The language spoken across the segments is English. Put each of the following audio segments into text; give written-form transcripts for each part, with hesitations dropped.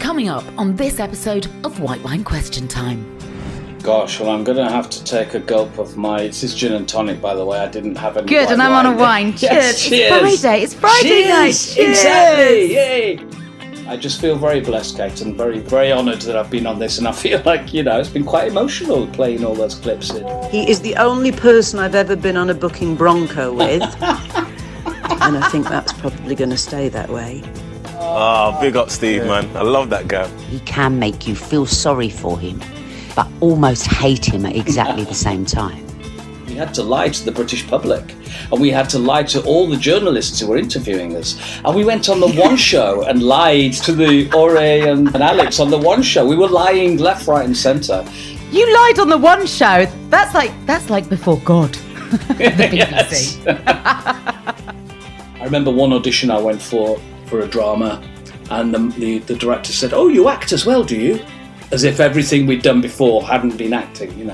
Coming up on this episode of White Wine Question Time. Gosh, well, I'm going to have to take a gulp of this is gin and tonic, by the way. I didn't have any Good, and I'm wine. on a wine. Cheers. Yes, cheers. It's Friday night. Cheers. Exactly. Yay. I just feel very blessed, Kate, and very, very honoured that I've been on this, and I feel like, it's been quite emotional playing all those clips in. He is the only person I've ever been on a booking Bronco with, and I think that's probably going to stay that way. Oh, big up Steve, man. I love that guy. He can make you feel sorry for him, but almost hate him at exactly the same time. We had to lie to the British public, and we had to lie to all the journalists who were interviewing us. And we went on the One Show and lied to the Ore and Alex on the One Show. We were lying left, right and centre. You lied on the One Show. That's like before God. The BBC. I remember one audition I went for a drama, and the director said, "Oh, you act as well, do you?" As if everything we'd done before hadn't been acting,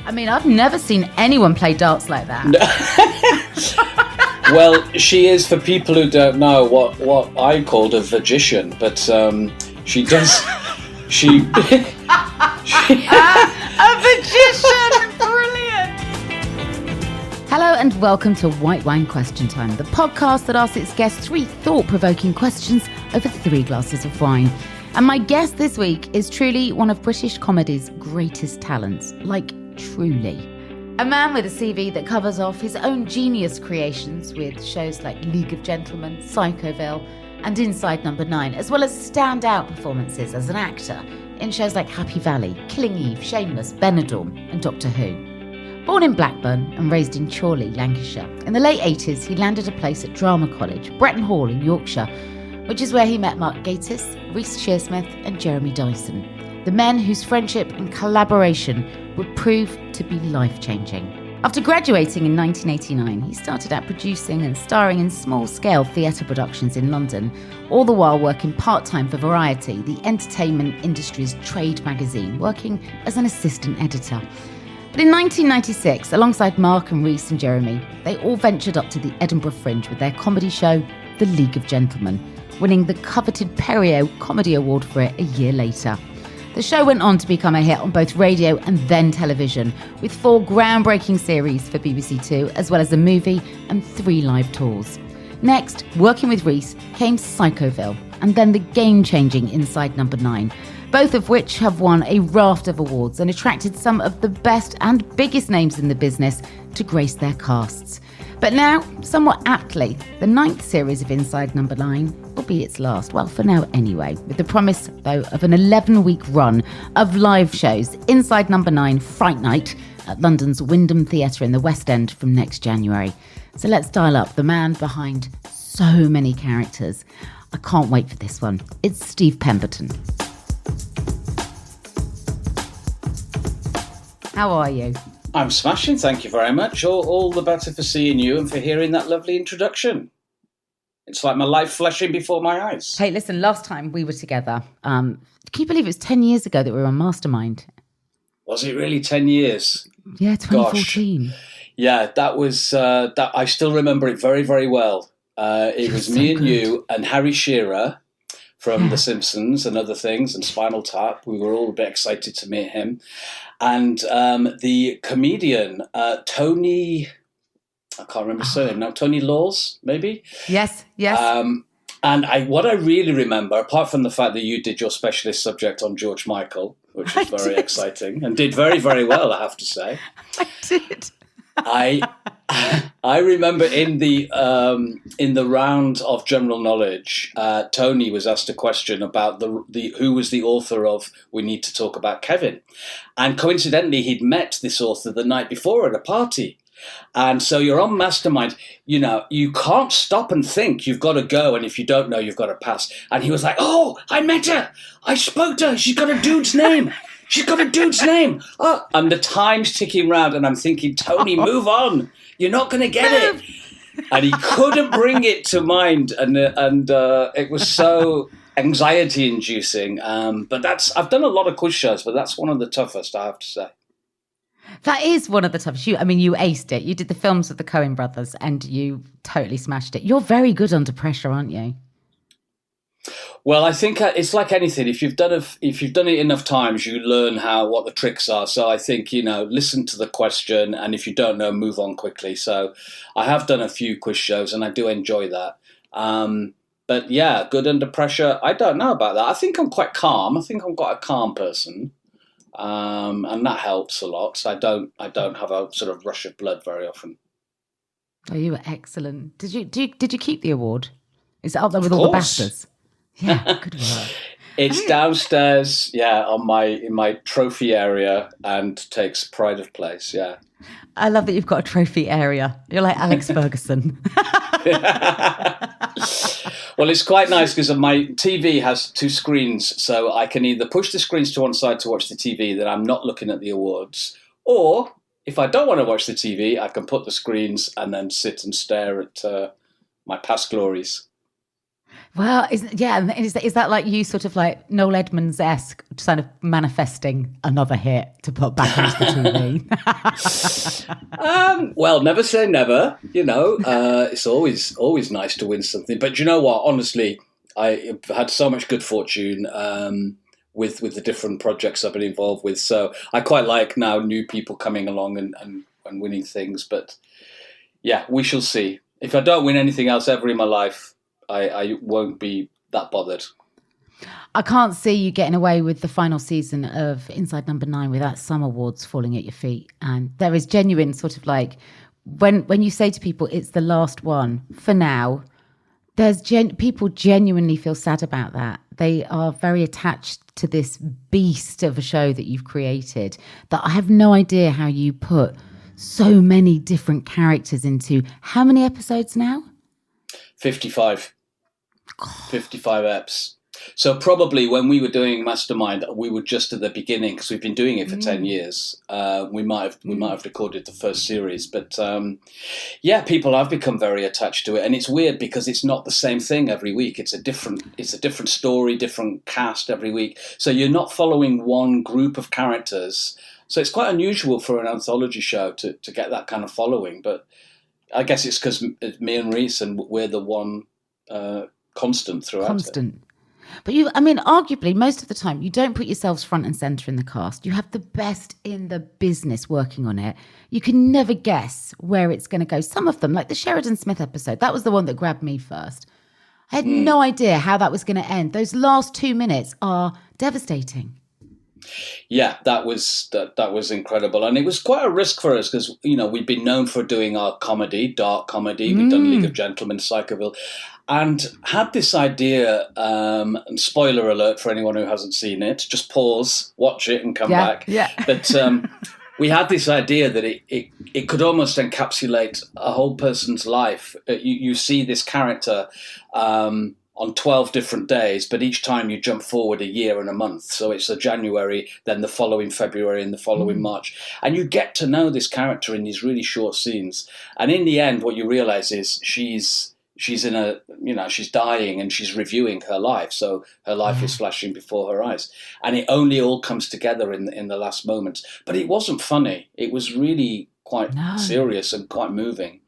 I mean, I've never seen anyone play darts like that. Well, she is, for people who don't know, what I called a magician, but she does. She. A magician! Brilliant! Hello and welcome to White Wine Question Time, the podcast that asks its guests 3 thought-provoking questions over 3 glasses of wine. And my guest this week is truly one of British comedy's greatest talents, like truly. A man with a CV that covers off his own genius creations with shows like League of Gentlemen, Psychoville and Inside Number 9, as well as standout performances as an actor in shows like Happy Valley, Killing Eve, Shameless, Benidorm and Doctor Who. Born in Blackburn and raised in Chorley, Lancashire, in the late 80s he landed a place at Drama College, Bretton Hall in Yorkshire, which is where he met Mark Gatiss, Rhys Shearsmith and Jeremy Dyson, the men whose friendship and collaboration would prove to be life-changing. After graduating in 1989, he started out producing and starring in small-scale theatre productions in London, all the while working part-time for Variety, the entertainment industry's trade magazine, working as an assistant editor. But in 1996, alongside Mark and Rhys and Jeremy, they all ventured up to the Edinburgh Fringe with their comedy show, The League of Gentlemen, winning the coveted Perrier Comedy Award for it a year later. The show went on to become a hit on both radio and then television, with 4 groundbreaking series for BBC Two, as well as a movie and 3 live tours. Next, working with Rhys, came Psychoville, and then the game-changing Inside Number 9, both of which have won a raft of awards and attracted some of the best and biggest names in the business to grace their casts. But now, somewhat aptly, the 9th series of Inside Number 9 will be its last. Well, for now anyway, with the promise, though, of an 11-week run of live shows, Inside Number 9 Fright Night at London's Wyndham Theatre in the West End from next January. So let's dial up the man behind so many characters. I can't wait for this one. It's Steve Pemberton. How are you? I'm smashing, thank you very much. All the better for seeing you and for hearing that lovely introduction. It's like my life flashing before my eyes. Hey, listen, last time we were together, can you believe it was 10 years ago that we were on Mastermind? Was it really 10 years? Yeah, 2014. Gosh. Yeah, that was, that I still remember it very, very well. It was me and you and Harry Shearer from The Simpsons and other things, and Spinal Tap. We were all a bit excited to meet him. And the comedian, Tony, I can't remember his surname now, Tony Laws, maybe? Yes. And what I really remember, apart from the fact that you did your specialist subject on George Michael, which was very exciting, and did very, very well, I have to say. I did. I remember in the round of general knowledge, Tony was asked a question about the who was the author of We Need to Talk About Kevin, and coincidentally he'd met this author the night before at a party. And so you're on Mastermind, you can't stop and think, you've got to go, and if you don't know, you've got to pass. And he was like, "Oh, I met her, I spoke to her, she's got a dude's name. She's got a dude's name." Oh, and the time's ticking round, and I'm thinking, Tony, move on. You're not going to get it. And he couldn't bring it to mind, and it was so anxiety-inducing. But I've done a lot of quiz shows, but that's one of the toughest, I have to say. That is one of the toughest. You aced it. You did the films with the Coen brothers, and you totally smashed it. You're very good under pressure, aren't you? Well, I think it's like anything. If you've done it enough times, you learn what the tricks are. So I think, listen to the question, and if you don't know, move on quickly. So I have done a few quiz shows, and I do enjoy that. But yeah, good under pressure. I don't know about that. I think I'm quite calm. I think I'm quite a calm person, and that helps a lot. So I don't have a sort of rush of blood very often. Oh, you were excellent. Did you keep the award? Is it up there with all the BAFTAs? Yeah, good work. It's downstairs, in my trophy area, and takes pride of place. Yeah. I love that you've got a trophy area. You're like Alex Ferguson. Well, it's quite nice because my TV has 2 screens, so I can either push the screens to one side to watch the TV, then I'm not looking at the awards, or if I don't want to watch the TV, I can put the screens and then sit and stare at my past glories. Well, is that like you sort of like Noel Edmonds-esque, kind of manifesting another hit to put back into the TV? Well, never say never. It's always nice to win something. But you know what? Honestly, I've had so much good fortune with the different projects I've been involved with. So I quite like now new people coming along and winning things. But yeah, we shall see. If I don't win anything else ever in my life, I won't be that bothered. I can't see you getting away with the final season of Inside Number 9 without some awards falling at your feet. And there is genuine sort of like, when you say to people, it's the last one, for now, there's people genuinely feel sad about that. They are very attached to this beast of a show that you've created, that I have no idea how you put so many different characters into. How many episodes now? 55. 55 eps. So probably when we were doing Mastermind, we were just at the beginning because we've been doing it for 10 years. We might have recorded the first series, but people have become very attached to it, and it's weird because it's not the same thing every week. It's a different story, different cast every week. So you're not following one group of characters. So it's quite unusual for an anthology show to get that kind of following. But I guess it's because me and Reese, and we're the one constant throughout. Constant. But arguably, most of the time, you don't put yourselves front and centre in the cast. You have the best in the business working on it. You can never guess where it's going to go. Some of them, like the Sheridan Smith episode, that was the one that grabbed me first. I had no idea how that was going to end. Those last 2 minutes are devastating. Yeah, that was incredible, and it was quite a risk for us because we've been known for doing our dark comedy. We've done League of Gentlemen, Psychoville, and had this idea. And spoiler alert for anyone who hasn't seen it: just pause, watch it, and come back. Yeah. But we had this idea that it could almost encapsulate a whole person's life. You see this character. On 12 different days, but each time you jump forward a year and a month. So it's a January, then the following February, and the following March. And you get to know this character in these really short scenes. And in the end, what you realize is she's in she's dying and she's reviewing her life. So her life is flashing before her eyes. And it only all comes together in the last moments. But it wasn't funny. It was really quite serious and quite moving.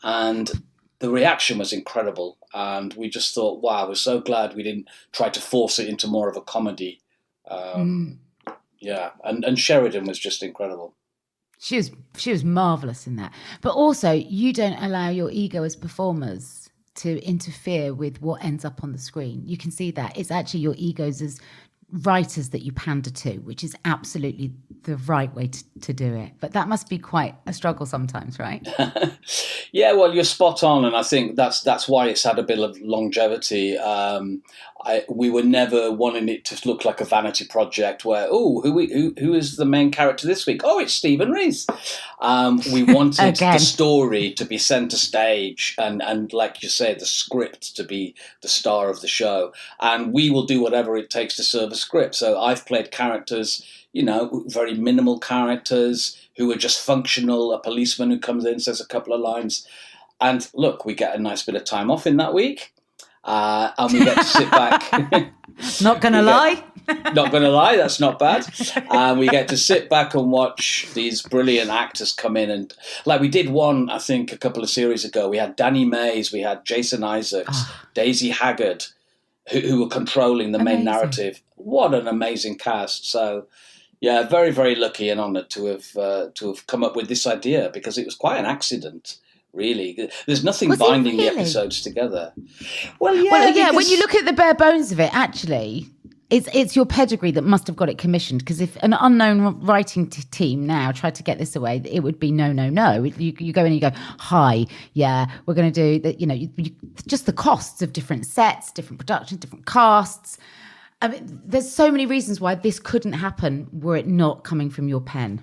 And the reaction was incredible, and we just thought, wow, we're so glad we didn't try to force it into more of a comedy. Yeah, and Sheridan was just incredible. She was marvellous in that. But also, you don't allow your ego as performers to interfere with what ends up on the screen. You can see that. It's actually your egos as writers that you pander to, which is absolutely the right way to do it. But that must be quite a struggle sometimes, right? Yeah, well, you're spot on, and I think that's why it's had a bit of longevity. We were never wanting it to look like a vanity project where, who is the main character this week? Oh, it's Stephen Reese. We wanted the story to be centre stage and, like you say, the script to be the star of the show. And we will do whatever it takes to serve a script. So I've played characters, very minimal characters who are just functional, a policeman who comes in, says a couple of lines. And look, we get a nice bit of time off in that week. And we get to sit back. Not going to lie. Not going to lie, that's not bad. We get to sit back and watch these brilliant actors come in. And like we did one, I think, a couple of series ago. We had Danny Mays, we had Jason Isaacs, Daisy Haggard, who were controlling the main narrative. What an amazing cast! So, yeah, very, very lucky and honoured to have come up with this idea, because it was quite an accident. Really, there's nothing binding the episodes together. Well, yeah. When you look at the bare bones of it, actually, it's your pedigree that must have got it commissioned. Because if an unknown writing team now tried to get this away, it would be no. You go in and you go, hi, yeah, we're going to do that. You know, just the costs of different sets, different productions, different casts. I mean, there's so many reasons why this couldn't happen were it not coming from your pen.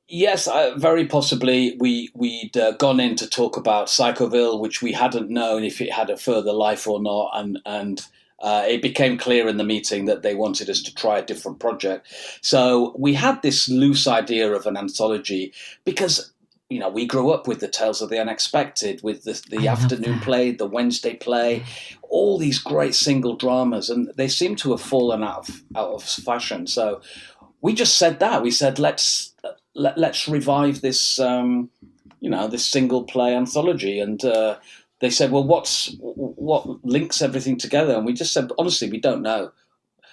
Yes, very possibly we'd gone in to talk about Psychoville, which we hadn't known if it had a further life or not, and it became clear in the meeting that they wanted us to try a different project. So we had this loose idea of an anthology because, you know, we grew up with the Tales of the Unexpected, with the afternoon play, the Wednesday play, all these great single dramas, and they seem to have fallen out of fashion. So we just said that. We said, let's revive this, this single play anthology. And they said, well, what links everything together? And we just said, honestly, we don't know.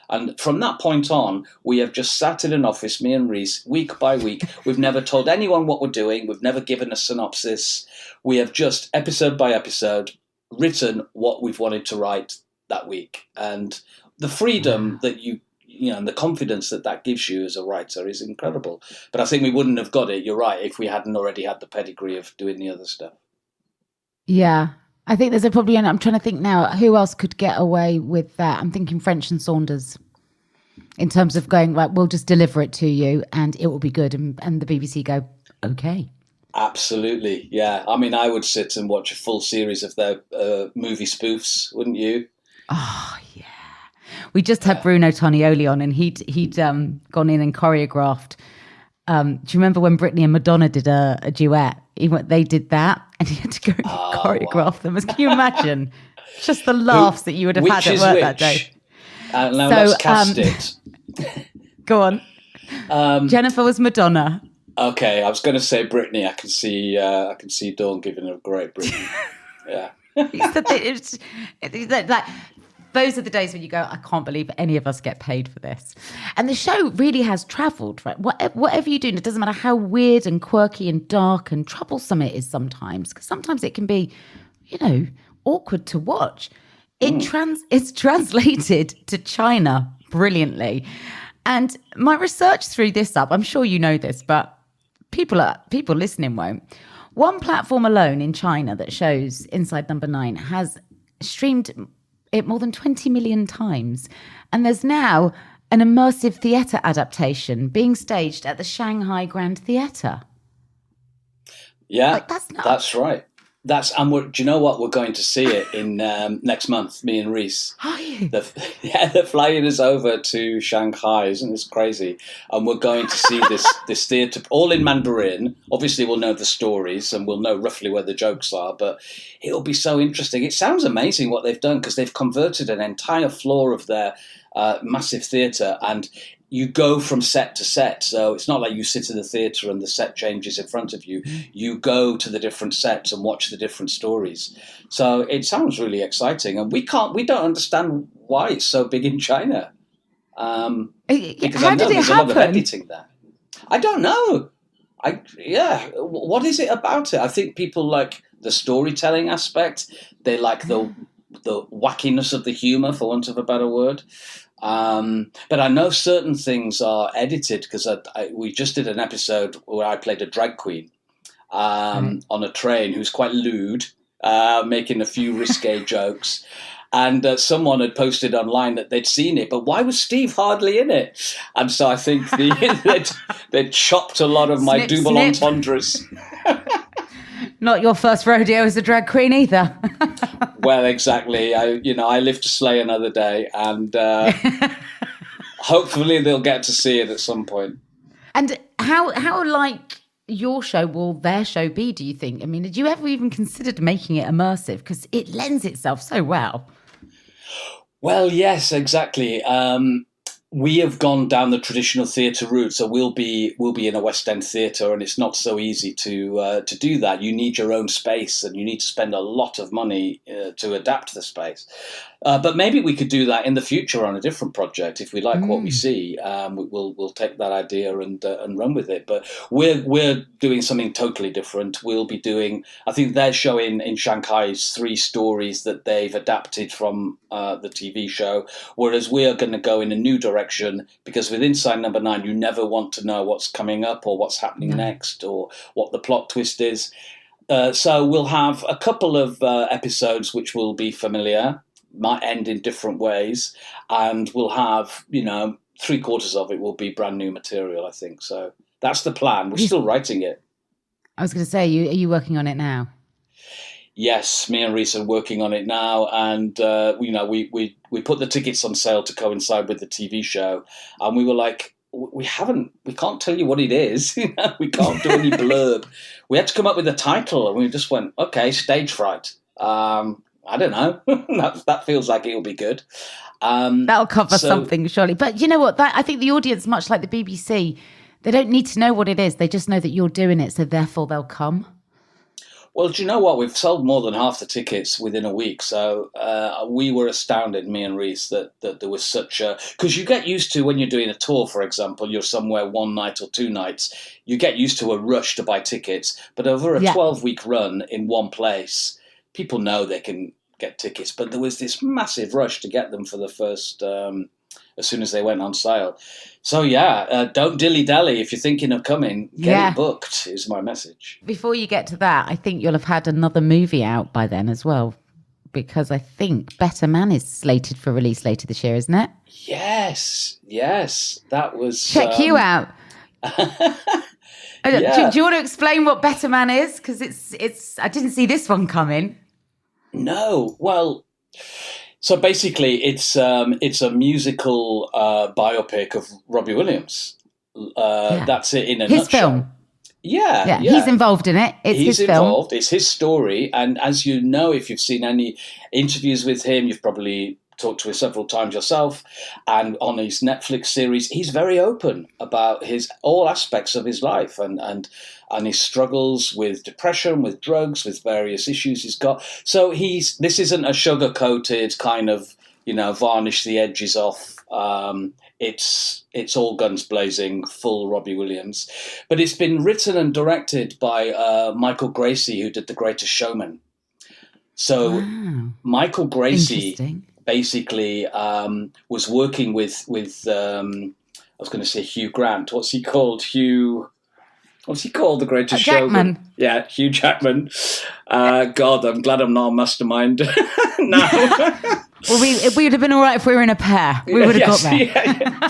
And from that point on, we have just sat in an office, me and Reese, week by week. We've never told anyone what we're doing. We've never given a synopsis. We have just, episode by episode, written what we've wanted to write that week. And the freedom that and the confidence that gives you as a writer is incredible. But I think we wouldn't have got it, you're right, if we hadn't already had the pedigree of doing the other stuff. Yeah. I think there's probably, I'm trying to think now, who else could get away with that? I'm thinking French and Saunders, in terms of going, right, we'll just deliver it to you and it will be good. And the BBC go, okay. Absolutely, yeah. I mean, I would sit and watch a full series of their movie spoofs, wouldn't you? Oh, yeah. We just had Bruno Tonioli on, and he'd gone in and choreographed. Do you remember when Britney and Madonna did a duet? They did that, and he had to go and choreograph them. Can you imagine just the laughs that you would have had at work that day? Now let's cast it. Go on. Jennifer was Madonna. Okay, I was going to say Britney. I can see Dawn giving her a great Britney. Yeah. Those are the days when you go, I can't believe any of us get paid for this. And the show really has travelled, right? Whatever you do, and it doesn't matter how weird and quirky and dark and troublesome it is sometimes, because sometimes it can be, awkward to watch. It's translated to China brilliantly. And my research threw this up. I'm sure you know this, but people listening won't. One platform alone in China that shows Inside Number 9 has streamed it more than 20 million times. And there's now an immersive theatre adaptation being staged at the Shanghai Grand Theatre. Yeah, that's right. Do you know what? We're going to see it in next month, me and Reese. Are you? They're flying us over to Shanghai. Isn't this crazy? And we're going to see this theatre, all in Mandarin. Obviously, we'll know the stories and we'll know roughly where the jokes are, but it'll be so interesting. It sounds amazing what they've done, because they've converted an entire floor of their massive theatre, and you go from set to set. So it's not like you sit in the theatre and the set changes in front of you. You go to the different sets and watch the different stories. So it sounds really exciting. And we don't understand why it's so big in China. Because I know there's a lot of editing there. I don't know. What is it about it? I think people like the storytelling aspect. They like the wackiness of the humour, for want of a better word. But I know certain things are edited, because we just did an episode where I played a drag queen on a train who's quite lewd, making a few risque jokes. And someone had posted online that they'd seen it, but why was Steve hardly in it? And so I think they'd chopped a lot of my double entendres. Not your first rodeo as a drag queen either. Well, exactly. I live to slay another day, and hopefully they'll get to see it at some point. And how like your show will their show be, do you think? I mean, did you ever even considered making it immersive? Because it lends itself so well. Well, yes, exactly. we have gone down the traditional theatre route, so we'll be in a West End theatre, and it's not so easy to do that. You need your own space, and you need to spend a lot of money to adapt the space. But maybe we could do that in the future on a different project if we like what we see. We'll take that idea and run with it. But we're doing something totally different. We'll be doing. I think they're showing in Shanghai 3 stories that they've adapted from the TV show, whereas we are going to go in a new direction, because with Inside Number 9, you never want to know what's coming up or what's happening next or what the plot twist is. So we'll have a couple of episodes which will be familiar, might end in different ways, and we'll have, 3/4 of it will be brand new material, I think. So that's the plan. We're still writing it. I was going to say, are you working on it now? Yes, me and Reese are working on it now, and we put the tickets on sale to coincide with the TV show, and we were like, we can't tell you what it is. We can't do any blurb. We had to come up with a title, and we just went, okay, Stage Fright. I don't know. that feels like it'll be good. That'll cover something, surely. But you know what? I think the audience, much like the BBC, they don't need to know what it is. They just know that you're doing it, so therefore they'll come. Well, do you know what? We've sold more than half the tickets within a week. So we were astounded, me and Reese, that there was such a... Because you get used to, when you're doing a tour, for example, you're somewhere 1 night or 2 nights, you get used to a rush to buy tickets. But over a 12-week run in one place, people know they can get tickets. But there was this massive rush to get them for the first... as soon as they went on sale. So don't dilly-dally if you're thinking of coming. Get it booked is my message. Before you get to that, I think you'll have had another movie out by then as well, because I think Better Man is slated for release later this year, isn't it? Yes. That was... Check you out. Do you want to explain what Better Man is? Because it's I didn't see this one coming. No, well... So basically, it's a musical biopic of Robbie Williams. That's it in a nutshell. His film. Yeah. He's involved in it. He's involved. Film. It's his story. And as you know, if you've seen any interviews with him, you've probably talked to him several times yourself. And on his Netflix series, he's very open about all aspects of his life and his struggles with depression, with drugs, with various issues he's got. So this isn't a sugar-coated kind of, varnish the edges off. It's all guns blazing, full Robbie Williams. But it's been written and directed by Michael Gracie, who did The Greatest Showman. So Michael Gracie basically was working with I was going to say Hugh Grant. What's he called? What's he called? The Greatest Showman. Yeah, Hugh Jackman. God, I'm glad I'm not a mastermind now. Well, it would have been all right if we were in a pair. We would have got there. Yeah.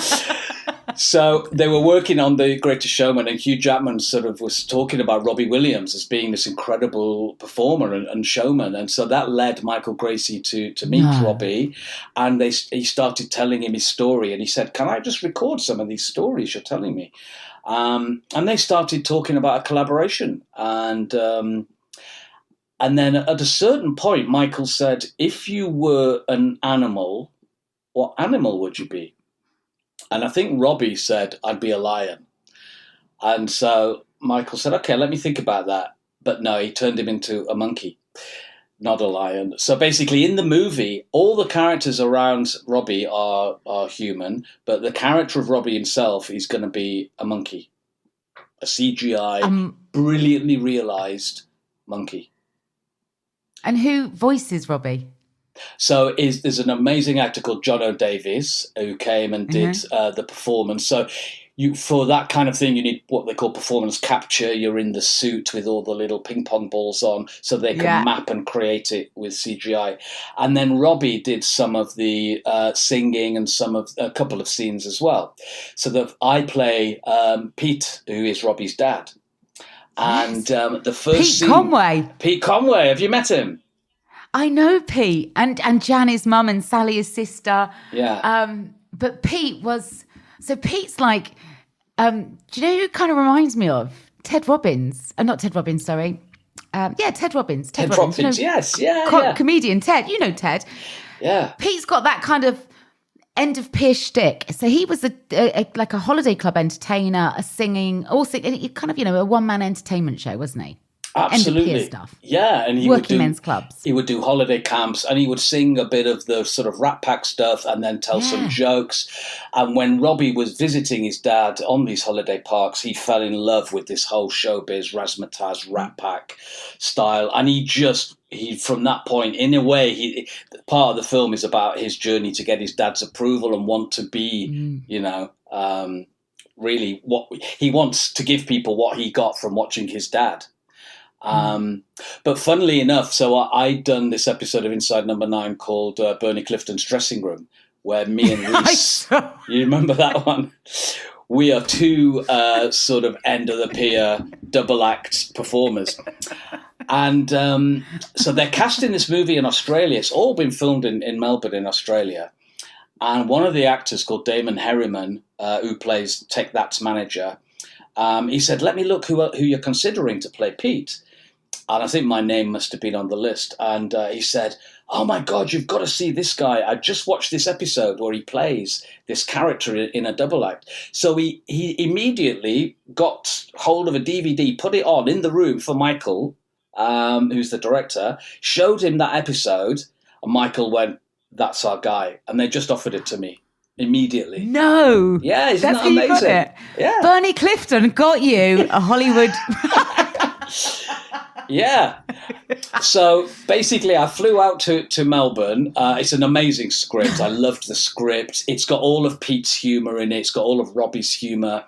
So they were working on The Greatest Showman, and Hugh Jackman sort of was talking about Robbie Williams as being this incredible performer and showman. And so that led Michael Gracie to meet Robbie, and he started telling him his story. And he said, can I just record some of these stories you're telling me? And they started talking about a collaboration. And then at a certain point, Michael said, if you were an animal, what animal would you be? And I think Robbie said, I'd be a lion. And so Michael said, okay, let me think about that. But no, he turned him into a monkey, not a lion. So basically in the movie, all the characters around Robbie are human, but the character of Robbie himself is going to be a monkey, a CGI, brilliantly realised monkey. And who voices Robbie? So there's an amazing actor called John O'Davies who came and did the performance. So for that kind of thing, you need what they call performance capture. You're in the suit with all the little ping pong balls on so they can map and create it with CGI. And then Robbie did some of the singing and a couple of scenes as well. So that I play Pete, who is Robbie's dad. And the first Pete Conway, have you met him? I know Pete and Jan, his mum, and Sally, his sister. Yeah. But Pete's like, do you know who kind of reminds me of? Ted Robbins. Not Ted Robbins, sorry. Ted Robbins. Ted Robbins, yes. Yeah. Comedian Ted. You know Ted. Yeah. Pete's got that kind of end of peer shtick. So he was like a holiday club entertainer, a singing, also kind of, a one-man entertainment show, wasn't he? Absolutely. End of peer stuff. Yeah, and working men's clubs. He would do holiday camps, and he would sing a bit of the sort of Rat Pack stuff, and then tell some jokes. And when Robbie was visiting his dad on these holiday parks, he fell in love with this whole showbiz, razzmatazz, Rat Pack style, and he from that point, in a way, part of the film is about his journey to get his dad's approval and want to be, really what he wants to give people what he got from watching his dad. But funnily enough, so I'd done this episode of Inside Number 9 called Bernie Clifton's Dressing Room, where me and Reese, you remember that one? We are two sort of end of the pier double act performers. And so they're casting this movie in Australia. It's all been filmed in Melbourne in Australia. And one of the actors called Damon Herriman, who plays Take That's manager, he said, let me look who you're considering to play Pete. And I think my name must have been on the list. And he said, oh my God, you've got to see this guy. I just watched this episode where he plays this character in a double act. So he immediately got hold of a DVD, put it on in the room for Michael, who's the director, showed him that episode. And Michael went, that's our guy. And they just offered it to me immediately. No. Yeah, isn't that's that amazing? You got it. Yeah. Bernie Clifton got you a Hollywood... Yeah. So basically I flew out to Melbourne. It's an amazing script. I loved the script. It's got all of Pete's humour in it. It's got all of Robbie's humour.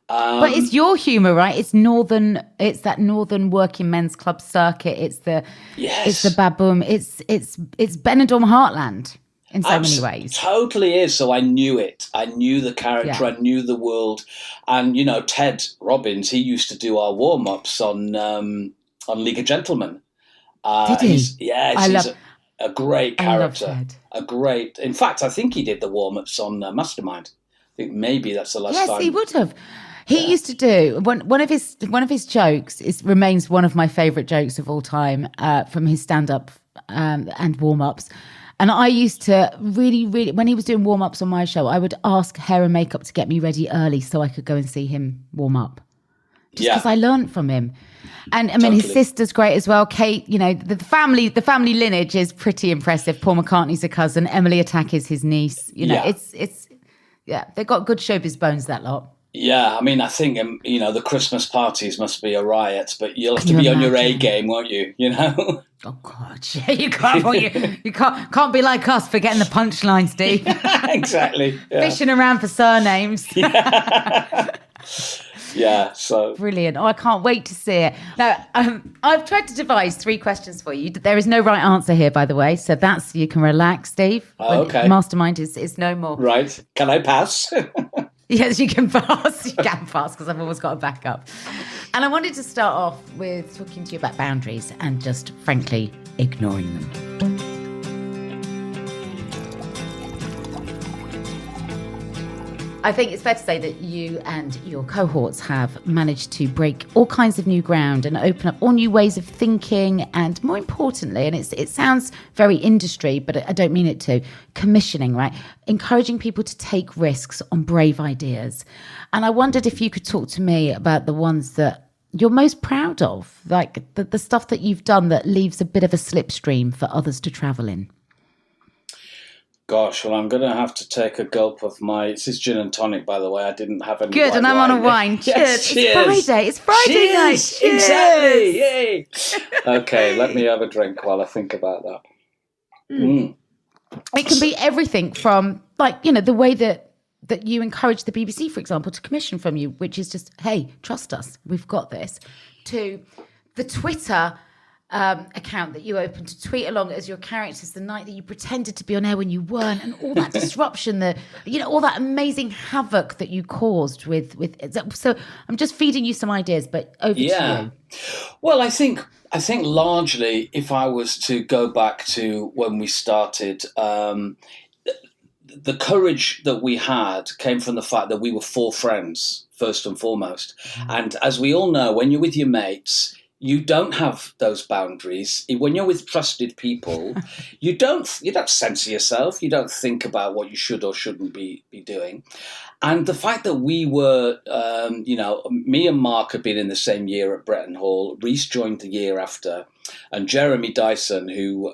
But it's your humour, right? It's that northern working men's club circuit. It's the baboom. It's Benidorm heartland in so many ways. Totally is. So I knew it. I knew the character. Yeah. I knew the world. And Ted Robbins, he used to do our warm-ups on League of Gentlemen. Did he? He's a great character. In fact, I think he did the warm-ups on Mastermind. I think maybe that's the last time. Yes, he would have. He used to do one of his jokes. Remains one of my favourite jokes of all time from his stand-up and warm-ups. And I used to really, really, when he was doing warm-ups on my show, I would ask hair and makeup to get me ready early so I could go and see him warm up. Just because I learned from him. And I mean, his sister's great as well. Kate, the family lineage is pretty impressive. Paul McCartney's a cousin. Emily Attack is his niece. They've got good showbiz bones, that lot. Yeah, I mean, I think the Christmas parties must be a riot, but you'll have to be on your A game, won't you? Oh God, yeah, you can't. You can't be like us forgetting the punchline, Steve. Exactly. Yeah. Fishing around for surnames. Yeah, so brilliant. Oh, I can't wait to see it. Now, I've tried to devise 3 questions for you. There is no right answer here, by the way, so you can relax, Steve. Okay. Mastermind is no more. Right. Can I pass? Yes, you can pass. You can pass because I've always got a backup. And I wanted to start off with talking to you about boundaries and just, frankly, ignoring them. I think it's fair to say that you and your cohorts have managed to break all kinds of new ground and open up all new ways of thinking, and more importantly, and it sounds very industry, but I don't mean it to, commissioning, right? Encouraging people to take risks on brave ideas. And I wondered if you could talk to me about the ones that you're most proud of, like the stuff that you've done that leaves a bit of a slipstream for others to travel in. Gosh, well, I'm going to have to take a gulp of this is gin and tonic, by the way. I didn't have any Good, and I'm on a wine. Cheers. Yes, cheers. It's Friday night. Cheers. Exactly. Yay. Okay, let me have a drink while I think about that. It can be everything from, the way that you encourage the BBC, for example, to commission from you, which is just, hey, trust us, we've got this, to the Twitter account that you opened to tweet along as your characters the night that you pretended to be on air when you weren't, and all that disruption, all that amazing havoc that you caused with. So I'm just feeding you some ideas, but over to you. Well, I think largely, if I was to go back to when we started, the courage that we had came from the fact that we were 4 friends, first and foremost. And as we all know, when you're with your mates, you don't have those boundaries. When you're with trusted people, you don't censor yourself. You don't think about what you should or shouldn't be doing. And the fact that we were, me and Mark had been in the same year at Bretton Hall. Reese joined the year after, and Jeremy Dyson, who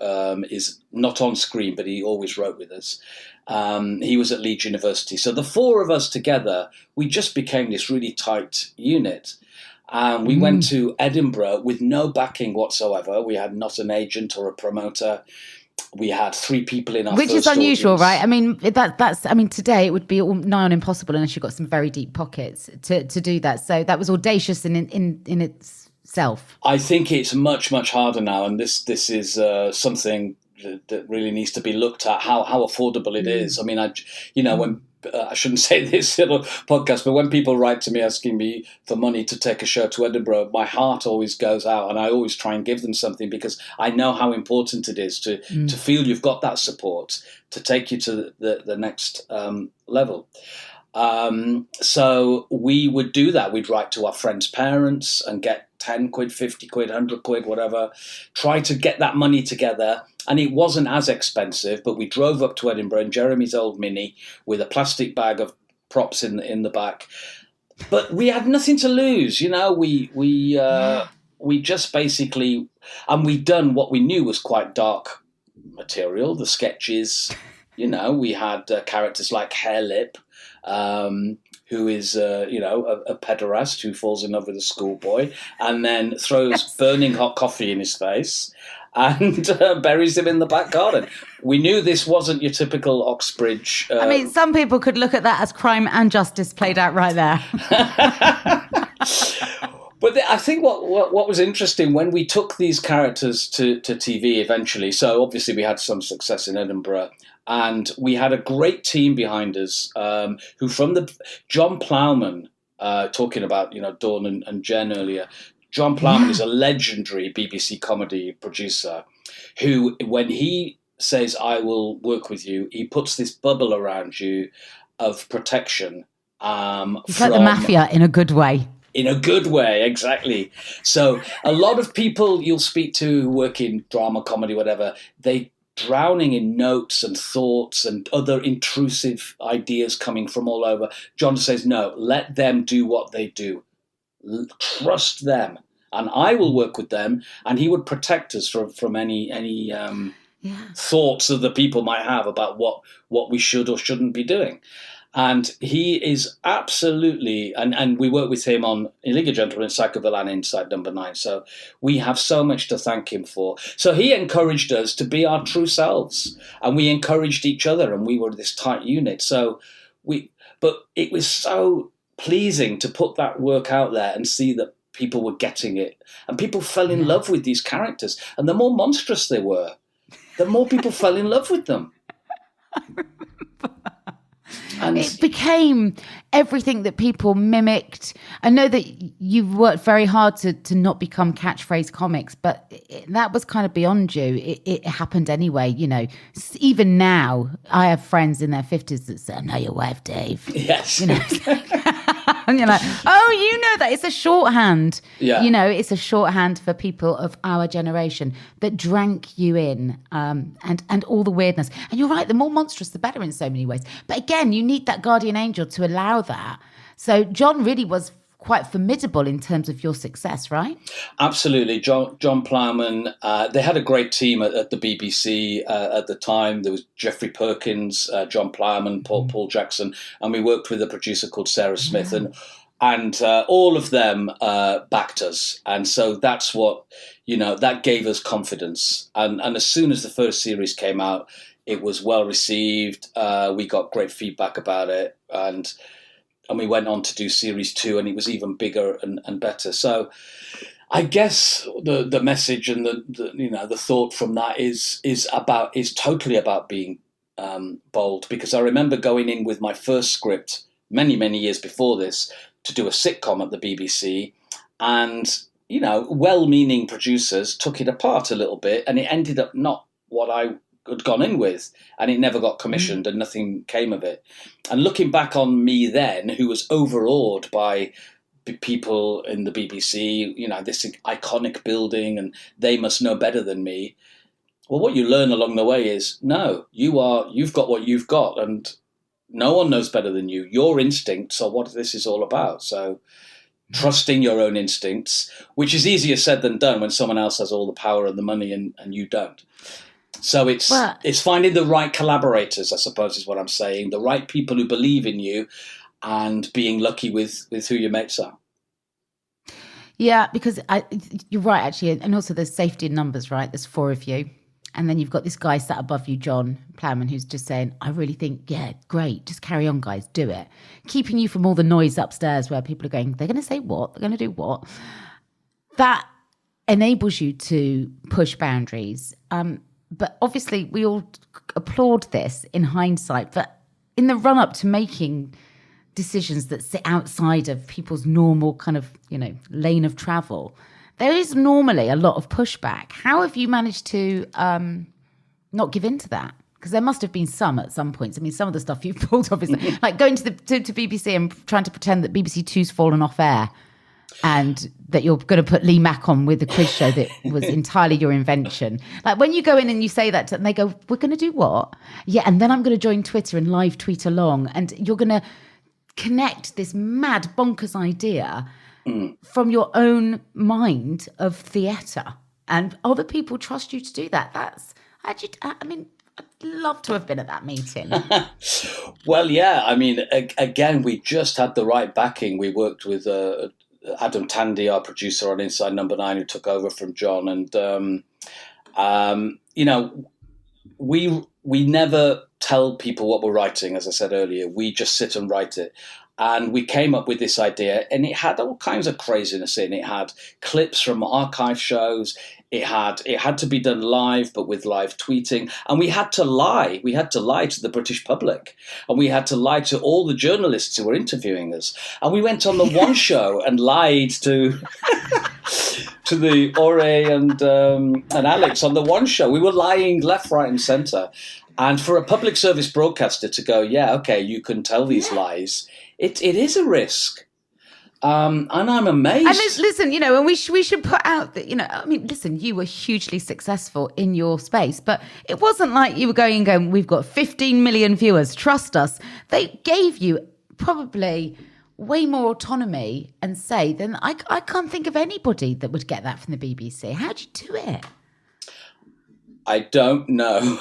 is not on screen, but he always wrote with us. He was at Leeds University. So the four of us together, we just became this really tight unit. We went to Edinburgh with no backing whatsoever. We had not an agent or a promoter. We had 3 people in our Which first is unusual, audience. right? I mean, today it would be nigh on impossible unless you've got some very deep pockets to do that. So that was audacious in itself. I think it's much, much harder now. And this is something that really needs to be looked at, how affordable it is. I mean, when I shouldn't say this in a podcast, but when people write to me asking me for money to take a show to Edinburgh, my heart always goes out, and I always try and give them something, because I know how important it is to feel you've got that support to take you to the next level. So we would do that. We'd write to our friends' parents and get 10 quid, 50 quid, 100 quid, whatever, try to get that money together. And it wasn't as expensive, but we drove up to Edinburgh in Jeremy's old Mini with a plastic bag of props in the back. But we had nothing to lose, we just basically, and we'd done what we knew was quite dark material, the sketches. We had characters like Hairlip, who is, a pederast who falls in love with a schoolboy and then throws burning hot coffee in his face and buries him in the back garden. We knew this wasn't your typical Oxbridge. I mean, some people could look at that as crime and justice played out right there. But I think what was interesting when we took these characters to TV eventually, so obviously we had some success in Edinburgh, and we had a great team behind us who John Plowman, talking about, Dawn and Jen earlier. John Plowman is a legendary BBC comedy producer who, when he says, I will work with you, he puts this bubble around you of protection. It's like the mafia in a good way. In a good way, exactly. So a lot of people you'll speak to who work in drama, comedy, whatever, they drowning in notes and thoughts and other intrusive ideas coming from all over. John says, no, let them do what they do. Trust them, and I will work with them. And he would protect us from any thoughts that the people might have about what we should or shouldn't be doing. And he is absolutely, and we work with him on In League of Gentlemen, Psycho Villan, Inside Number 9. So we have so much to thank him for. So he encouraged us to be our true selves, and we encouraged each other, and we were this tight unit. But it was so pleasing to put that work out there and see that people were getting it, and people fell in love with these characters. And the more monstrous they were, the more people fell in love with them. And it became everything that people mimicked. I know that you've worked very hard to not become catchphrase comics, but that was kind of beyond you. It happened anyway, Even now, I have friends in their 50s that say, I know your wife, Dave. Yes. And you're like, oh, you know that. It's a shorthand. Yeah. It's a shorthand for people of our generation that drank you in, and all the weirdness. And you're right, the more monstrous, the better in so many ways. But again, you need that guardian angel to allow that. So John really was quite formidable in terms of your success, right? Absolutely. John Plowman, they had a great team at the BBC at the time. There was Geoffrey Perkins, John Plowman, Paul Jackson, and we worked with a producer called Sarah Smith, and all of them backed us. And so that's what, that gave us confidence. And as soon as the first series came out, it was well received. We got great feedback about it, and we went on to do series 2, and it was even bigger and better. So I guess the message and the thought from that is totally about being bold. Because I remember going in with my first script many years before this to do a sitcom at the BBC, and well-meaning producers took it apart a little bit, and it ended up not what I had gone in with, and it never got commissioned, and nothing came of it. And looking back on me then, who was overawed by people in the BBC, this iconic building, and they must know better than me. Well, what you learn along the way is, no, you've got what you've got, and no one knows better than you. Your instincts are what this is all about. So trusting your own instincts, which is easier said than done when someone else has all the power and the money and you don't. So it's finding the right collaborators, I suppose, is what I'm saying, the right people who believe in you, and being lucky with who your mates are. Yeah, because you're right, actually. And also there's safety in numbers, right? There's 4 of you. And then you've got this guy sat above you, John Plowman, who's just saying, I really think, yeah, great, just carry on, guys, do it. Keeping you from all the noise upstairs where people are going, they're going to say what? They're going to do what? That enables you to push boundaries. But obviously we all applaud this in hindsight. But in the run-up to making decisions that sit outside of people's normal kind of, lane of travel, there is normally a lot of pushback. How have you managed to not give in to that? Because there must have been some at some points. I mean, some of the stuff you've pulled, obviously, like going to BBC and trying to pretend that BBC Two's fallen off air and that you're going to put Lee Mack on with a quiz show that was entirely your invention. Like when you go in and you say that and they go, we're going to do what? Yeah, and then I'm going to join Twitter and live tweet along, and you're going to connect this mad bonkers idea from your own mind of theatre, and other people trust you to do that. I'd love to have been at that meeting. Well, yeah, I mean, again, we just had the right backing. We worked with Adam Tandy, our producer on Inside Number 9, who took over from John, and we never tell people what we're writing. As I said earlier, we just sit and write it. And we came up with this idea, and it had all kinds of craziness in it. It had clips from archive shows. It had to be done live, but with live tweeting. And we had to lie. We had to lie to the British public. And we had to lie to all the journalists who were interviewing us. And we went on the one show and lied to to the Ore and Alex on the one show. We were lying left, right, and centre. And for a public service broadcaster to go, yeah, okay, you can tell these lies, it is a risk. And I'm amazed. And listen, and we should put out that, listen, you were hugely successful in your space, but it wasn't like you were going, we've got 15 million viewers, trust us. They gave you probably way more autonomy and say than I can't think of anybody that would get that from the BBC. How'd you do it? I don't know.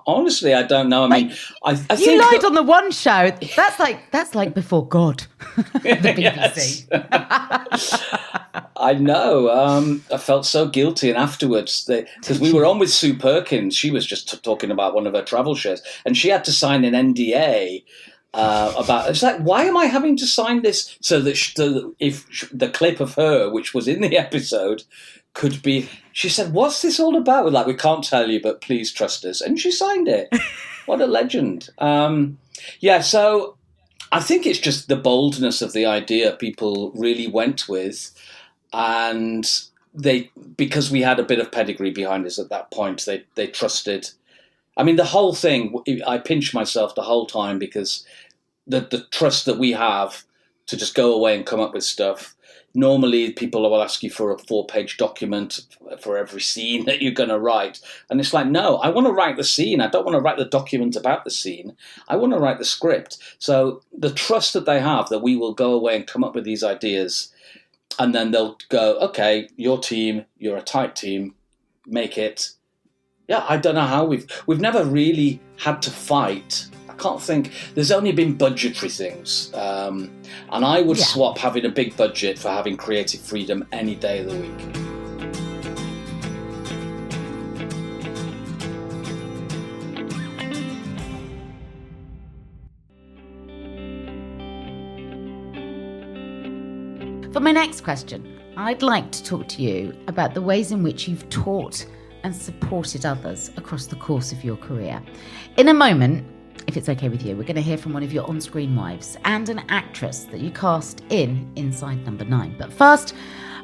Honestly, I don't know. I mean, I think you lied on the one show. That's like before God. The BBC. I know. I felt so guilty, and afterwards, because we were on with Sue Perkins, she was just talking about one of her travel shares, and she had to sign an NDA. It's like, why am I having to sign this so that if the clip of her, which was in the episode, could be, she said, what's this all about? We're like, we can't tell you, but please trust us. And she signed it. What a legend. So I think it's just the boldness of the idea people really went with. And because we had a bit of pedigree behind us at that point, they trusted. I mean, the whole thing, I pinch myself the whole time because the trust that we have to just go away and come up with stuff. Normally, people will ask you for a 4-page document for every scene that you're going to write. And it's like, no, I want to write the scene. I don't want to write the document about the scene. I want to write the script. So the trust that they have that we will go away and come up with these ideas, and then they'll go, okay, your team, you're a tight team, make it. Yeah, I don't know how we've never really had to fight. I can't think. There's only been budgetary things. And I would swap having a big budget for having creative freedom any day of the week. For my next question, I'd like to talk to you about the ways in which you've taught and supported others across the course of your career. In a moment, if it's okay with you, we're going to hear from one of your on-screen wives and an actress that you cast in Inside Number 9. But first,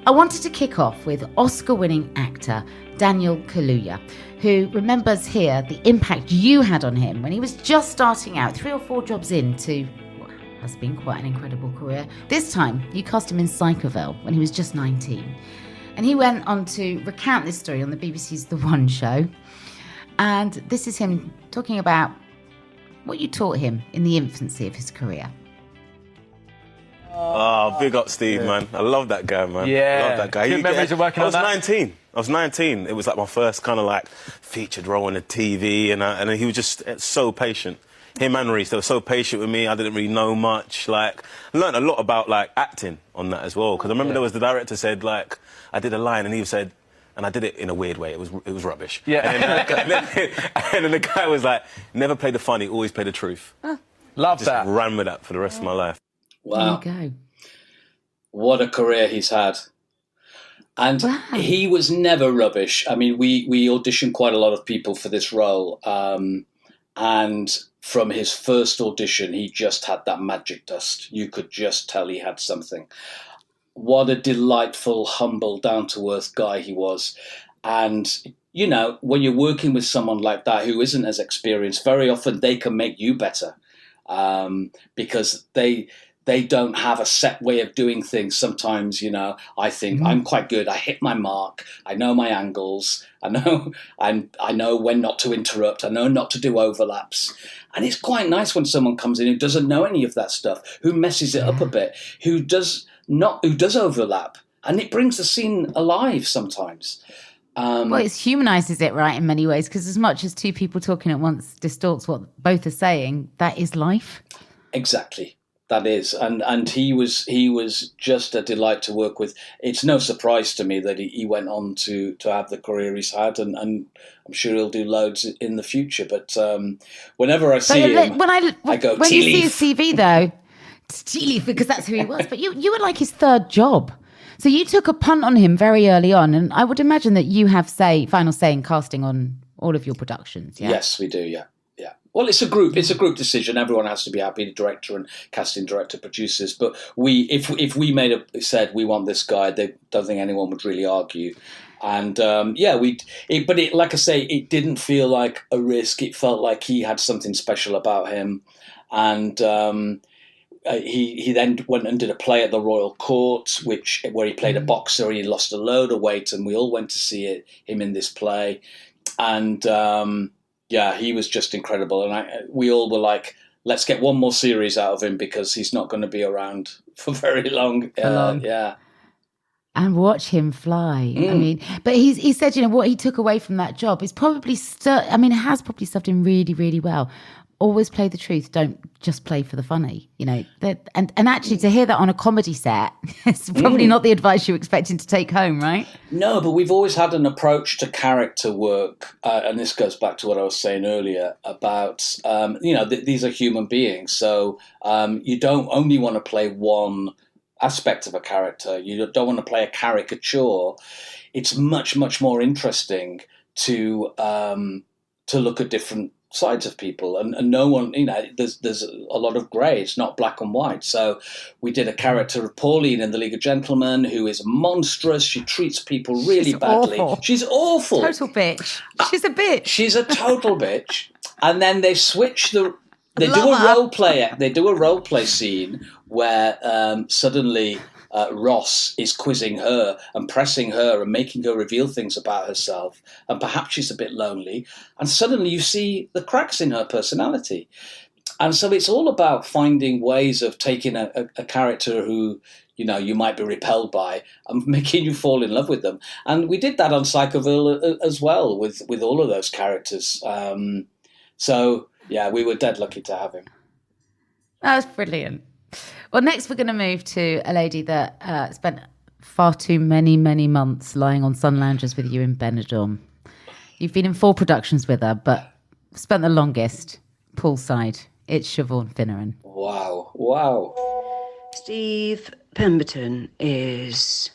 I wanted to kick off with Oscar-winning actor Daniel Kaluuya, who remembers here the impact you had on him when he was just starting out, 3 or 4 jobs into Has been quite an incredible career. This time, you cast him in Psychoville when he was just 19. And he went on to recount this story on the BBC's The One Show. And this is him talking about what you taught him in the infancy of his career. Oh, big up Steve, man. I love that guy, man. Yeah. I love that guy. Good memories of working on that. I was 19. It was like my first kind of like featured role on the TV, and he was just so patient. Him and Reese, they were so patient with me. I didn't really know much. Like, I learned a lot about like acting on that as well. Because I remember there was the director said like, I did a line and he said, and I did it in a weird way. It was rubbish. Yeah. And then the guy was like, never play the funny, always play the truth. Love Just that. ran with that for the rest of my life. Wow. There you go. What a career he's had. And he was never rubbish. I mean, we auditioned quite a lot of people for this role. And from his first audition, he just had that magic dust. You could just tell he had something. What a delightful, humble, down-to-earth guy he was. And, you know, when you're working with someone like that who isn't as experienced, very often they can make you better because they don't have a set way of doing things. Sometimes, you know, I think I'm quite good. I hit my mark. I know my angles. I know when not to interrupt. I know not to do overlaps. And it's quite nice when someone comes in who doesn't know any of that stuff, who messes it up a bit, who does overlap. And it brings the scene alive sometimes. Well, it humanises it, right, in many ways, because as much as two people talking at once distorts what both are saying, that is life. Exactly. That is, and he was just a delight to work with. It's no surprise to me that he went on to have the career he's had, and I'm sure he'll do loads in the future. But whenever I see him, I go, when you see Tea-Leaf. his CV, though, it's Tea-Leaf because that's who he was. But you were like his third job. So you took a punt on him very early on, and I would imagine that you have final say in casting on all of your productions. Yeah? Yes, we do. Yeah. Well, it's a group decision. Everyone has to be happy, the director and casting director, producers. But if we said we want this guy, I don't think anyone would really argue. And like I say, it didn't feel like a risk. It felt like he had something special about him. And he then went and did a play at the Royal Court, where he played a boxer. He lost a load of weight, and we all went to see him in this play. And yeah, he was just incredible. And we all were like, let's get one more series out of him because he's not going to be around for very long. Yeah. And watch him fly. I mean, but he said, you know, what he took away from that job is probably has probably served him really, really well. Always play the truth. Don't just play for the funny, you know. And actually to hear that on a comedy set, it's probably not the advice you're expecting to take home, right? No, but we've always had an approach to character work. And this goes back to what I was saying earlier about, these are human beings. So you don't only want to play one aspect of a character. You don't want to play a caricature. It's much, much more interesting to look at different sides of people, and no one, you know, there's a lot of grey. It's not black and white. So we did a character of Pauline in The League of Gentlemen who is monstrous. She treats people really badly. Awful. She's awful. Total bitch. She's a bitch. She's a total bitch. And then they switch they do a role play scene where suddenly Ross is quizzing her and pressing her and making her reveal things about herself, and perhaps she's a bit lonely, and suddenly you see the cracks in her personality. And so it's all about finding ways of taking a character who, you know, you might be repelled by and making you fall in love with them. And we did that on Psychoville as well with all of those characters. So yeah, we were dead lucky to have him. That was brilliant. Well, next we're going to move to a lady that spent far too many months lying on sun loungers with you in Benidorm. You've been in 4 productions with her, but spent the longest poolside. It's Siobhan Finneran. Wow. Steve Pemberton is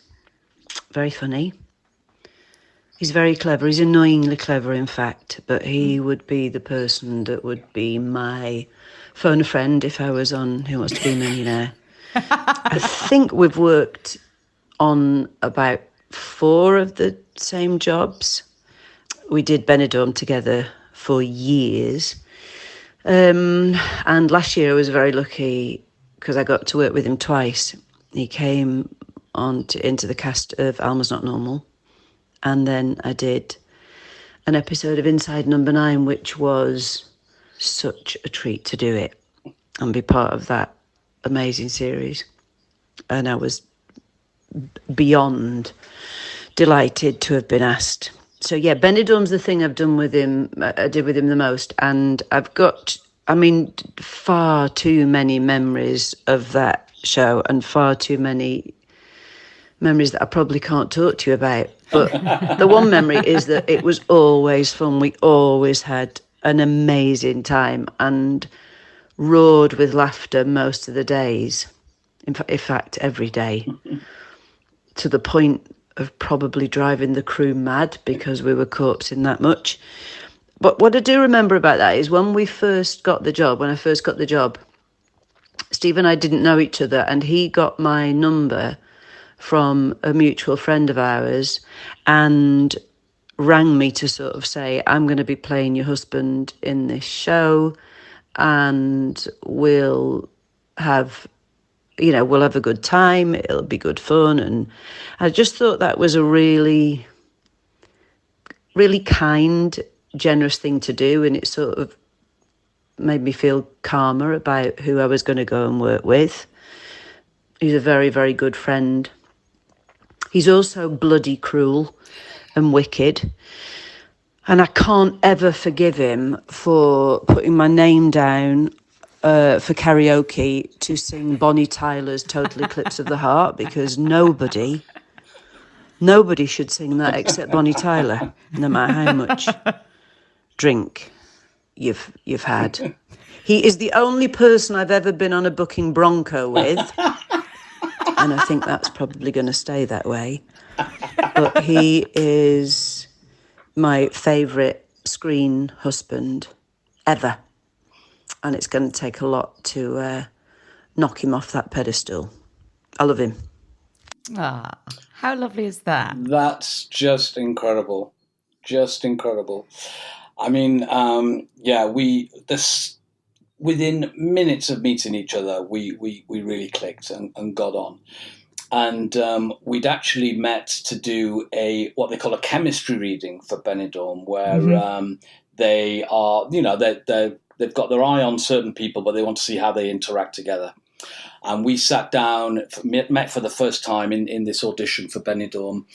very funny. He's very clever. He's annoyingly clever, in fact, but he would be the person that would be my phone a friend if I was on Who Wants to Be a Millionaire. I think we've worked on about 4 of the same jobs. We did Benidorm together for years. And last year I was very lucky because I got to work with him twice. He came into the cast of Alma's Not Normal, and then I did an episode of Inside Number 9, which was such a treat to do it and be part of that amazing series. And I was beyond delighted to have been asked. So yeah, Benidorm's the thing I did with him the most, and I've got, far too many memories of that show and far too many memories that I probably can't talk to you about. But the one memory is that it was always fun. We always had an amazing time and roared with laughter most of the days. In fact, every day, to the point of probably driving the crew mad because we were corpsing that much. But what I do remember about that is when I first got the job, Steve and I didn't know each other, and he got my number from a mutual friend of ours and rang me to sort of say, I'm going to be playing your husband in this show, and we'll have a good time. It'll be good fun. And I just thought that was a really, really kind, generous thing to do. And it sort of made me feel calmer about who I was going to go and work with. He's a very, very good friend. He's also bloody cruel and wicked. And I can't ever forgive him for putting my name down for karaoke to sing Bonnie Tyler's Total Eclipse of the Heart, because nobody should sing that except Bonnie Tyler, no matter how much drink you've had. He is the only person I've ever been on a booking Bronco with, and I think that's probably going to stay that way. But he is my favourite screen husband ever. And it's going to take a lot to knock him off that pedestal. I love him. Ah, how lovely is that? That's just incredible. Just incredible. Within minutes of meeting each other, we really clicked and got on. And we'd actually met to do what they call a chemistry reading for Benidorm, where they are, they've got their eye on certain people, but they want to see how they interact together. And we sat down, met for the first time in this audition for Benidorm,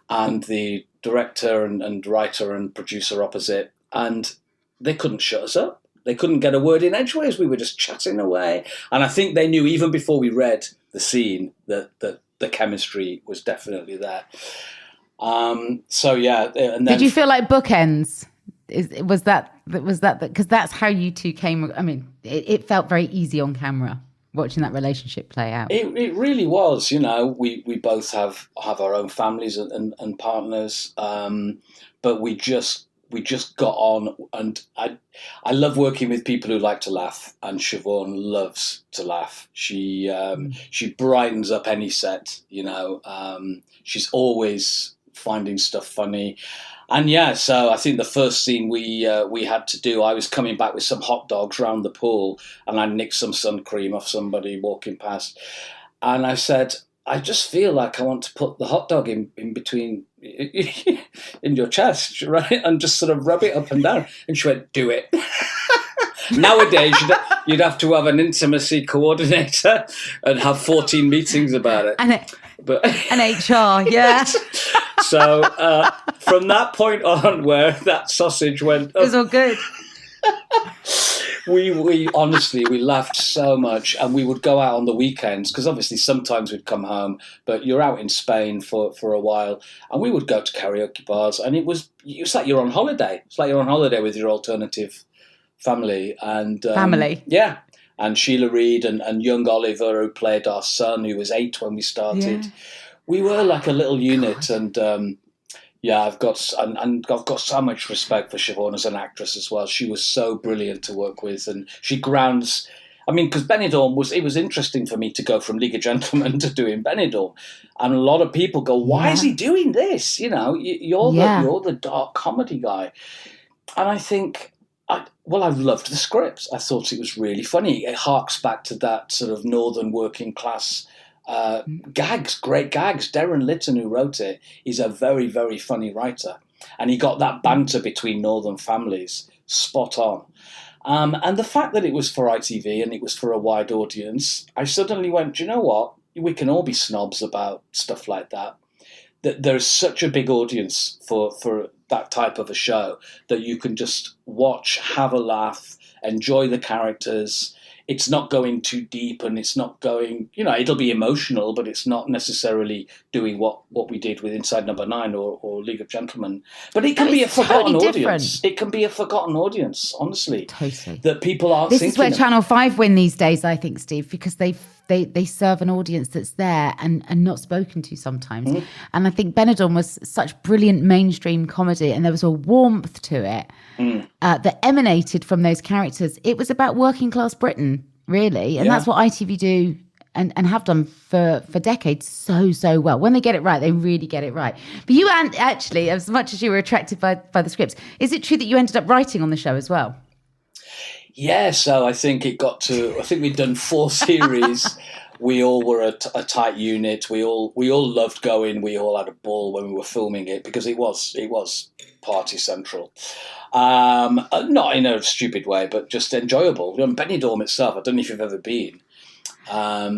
and the director and writer and producer opposite, and they couldn't shut us up. They couldn't get a word in edgeways. We were just chatting away. And I think they knew, even before we read the scene, that the chemistry was definitely there. And then, did you feel like bookends? Was that because that's how you two came? I mean, it felt very easy on camera watching that relationship play out. It really was. We both have our own families and partners, but we just got on. And I love working with people who like to laugh, and Siobhan loves to laugh. She brightens up any set. She's always finding stuff funny. And so I think the first scene we had to do, I was coming back with some hot dogs round the pool, and I nicked some sun cream off somebody walking past. And I said, I just feel like I want to put the hot dog in between in your chest, right? And just sort of rub it up and down. And she went, do it. Nowadays, you'd have to have an intimacy coordinator and have 14 meetings about it. And HR, yeah. So from that point on, where that sausage went up, it was all good. we honestly, we laughed so much, and we would go out on the weekends, because obviously sometimes we'd come home, but you're out in Spain for a while, and we would go to karaoke bars, and it was like you're on holiday. It's like you're on holiday with your alternative family. And family. Yeah. And Sheila Reid and young Oliver, who played our son, who was 8 when we started. Yeah. We were like a little unit. And I've got so much respect for Siobhan as an actress as well. She was so brilliant to work with, and she grounds. I mean, because Benidorm was interesting for me to go from League of Gentlemen to doing Benidorm, and a lot of people go, "Why is he doing this?" You're the dark comedy guy, and I think I loved the script. I thought it was really funny. It harks back to that sort of northern working class gags, great gags. Darren Litton, who wrote it, is a very, very funny writer. And he got that banter between northern families spot on. And the fact that it was for ITV and it was for a wide audience, I suddenly went, do you know what? We can all be snobs about stuff like that. That there's such a big audience for that type of a show that you can just watch, have a laugh, enjoy the characters. It's not going too deep and it's not going, it'll be emotional, but it's not necessarily doing what we did with Inside Number 9 or League of Gentlemen. But it can be a forgotten audience. It can be a forgotten audience, honestly. Totally. That people aren't thinking. This is where Channel 5 win these days, I think, Steve, because they serve an audience that's there and not spoken to sometimes. Mm. And I think Benidorm was such brilliant mainstream comedy, and there was a warmth to it that emanated from those characters. It was about working class Britain, really. And that's what ITV do and have done for decades so well. When they get it right, they really get it right. But you, actually, as much as you were attracted by the scripts, is it true that you ended up writing on the show as well? Yeah, so I think we'd done 4 series. We all were a tight unit. We all loved going. We all had a ball when we were filming it because it was party central. Not in a stupid way, but just enjoyable. Benidorm itself, I don't know if you've ever been.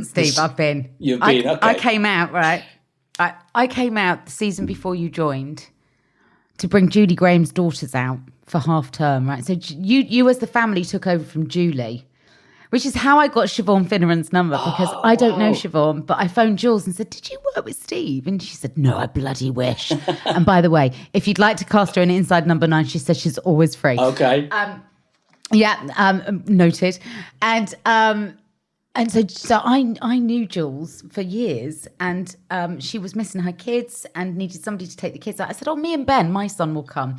Steve, I've been. You've been, okay. I came out, right? I came out the season before you joined to bring Julie Graham's daughters out for half term, right? So you as the family took over from Julie, which is how I got Siobhan Finneran's number, because I don't know Siobhan, but I phoned Jules and said, did you work with Steve? And she said, no, I bloody wish. And by the way, if you'd like to cast her in Inside Number 9, she said she's always free. Okay. Noted. And so I knew Jules for years, and she was missing her kids and needed somebody to take the kids out. I said, me and Ben, my son, will come.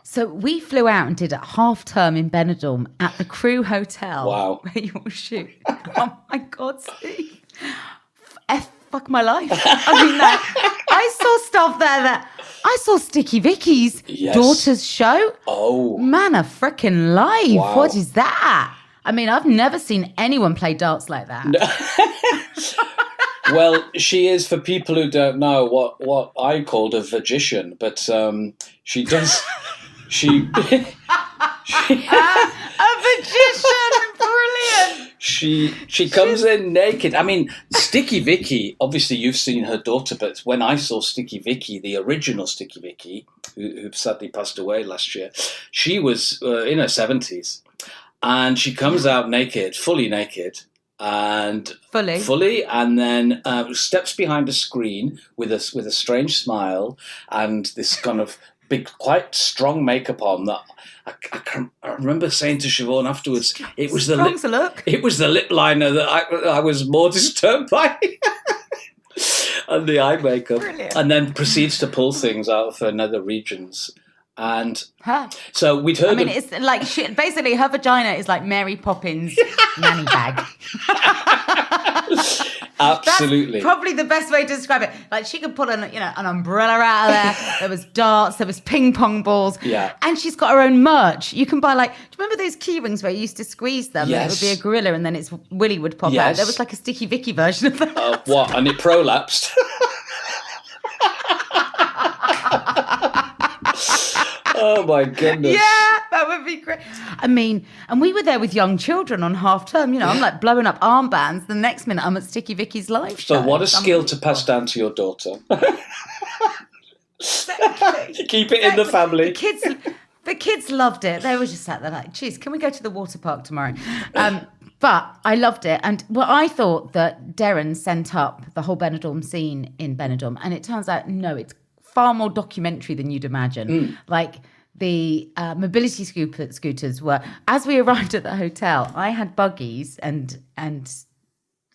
So we flew out and did a half term in Benidorm at the Crew Hotel. Wow. Where you will shoot. Oh my God, Steve. Fuck my life. I mean, I saw stuff there I saw Sticky Vicky's daughter's show. Oh. Man, a frickin' life. Wow. What is that? I mean, I've never seen anyone play darts like that. No. Well, she is, for people who don't know, what I called a magician, but she does... She a magician, brilliant. She comes in naked. I mean, Sticky Vicky. Obviously, you've seen her daughter, but when I saw Sticky Vicky, the original Sticky Vicky, who sadly passed away last year, she was in her 70s, and she comes out naked, fully naked, and fully, and then steps behind a screen with a strange smile and this kind of big, quite strong makeup on that. I remember saying to Siobhan afterwards, it was the lip liner that I was more disturbed by, and the eye makeup. Brilliant. And then proceeds to pull things out of her nether regions. And so we'd heard. I mean, it's like basically her vagina is like Mary Poppins' nanny bag. Absolutely. That's probably the best way to describe it. Like, she could pull an umbrella out of there. There was darts, there was ping pong balls. Yeah. And she's got her own merch. You can buy, do you remember those key rings where you used to squeeze them? Yes. And it would be a gorilla and then Willy would pop out. There was like a Sticky Vicky version of that. What? And it prolapsed. Oh my goodness. Yeah, that would be great. I mean, and we were there with young children on half term. I'm like blowing up armbands. The next minute I'm at Sticky Vicky's live show. But what a skill to pass down to your daughter. Exactly. Keep it in the family. The kids loved it. They were just sat there like, geez, can we go to the water park tomorrow? But I loved it. And I thought that Darren sent up the whole Benidorm scene in Benidorm. And it turns out, no, it's far more documentary than you'd imagine. Like, the mobility scooters were, as we arrived at the hotel, I had buggies and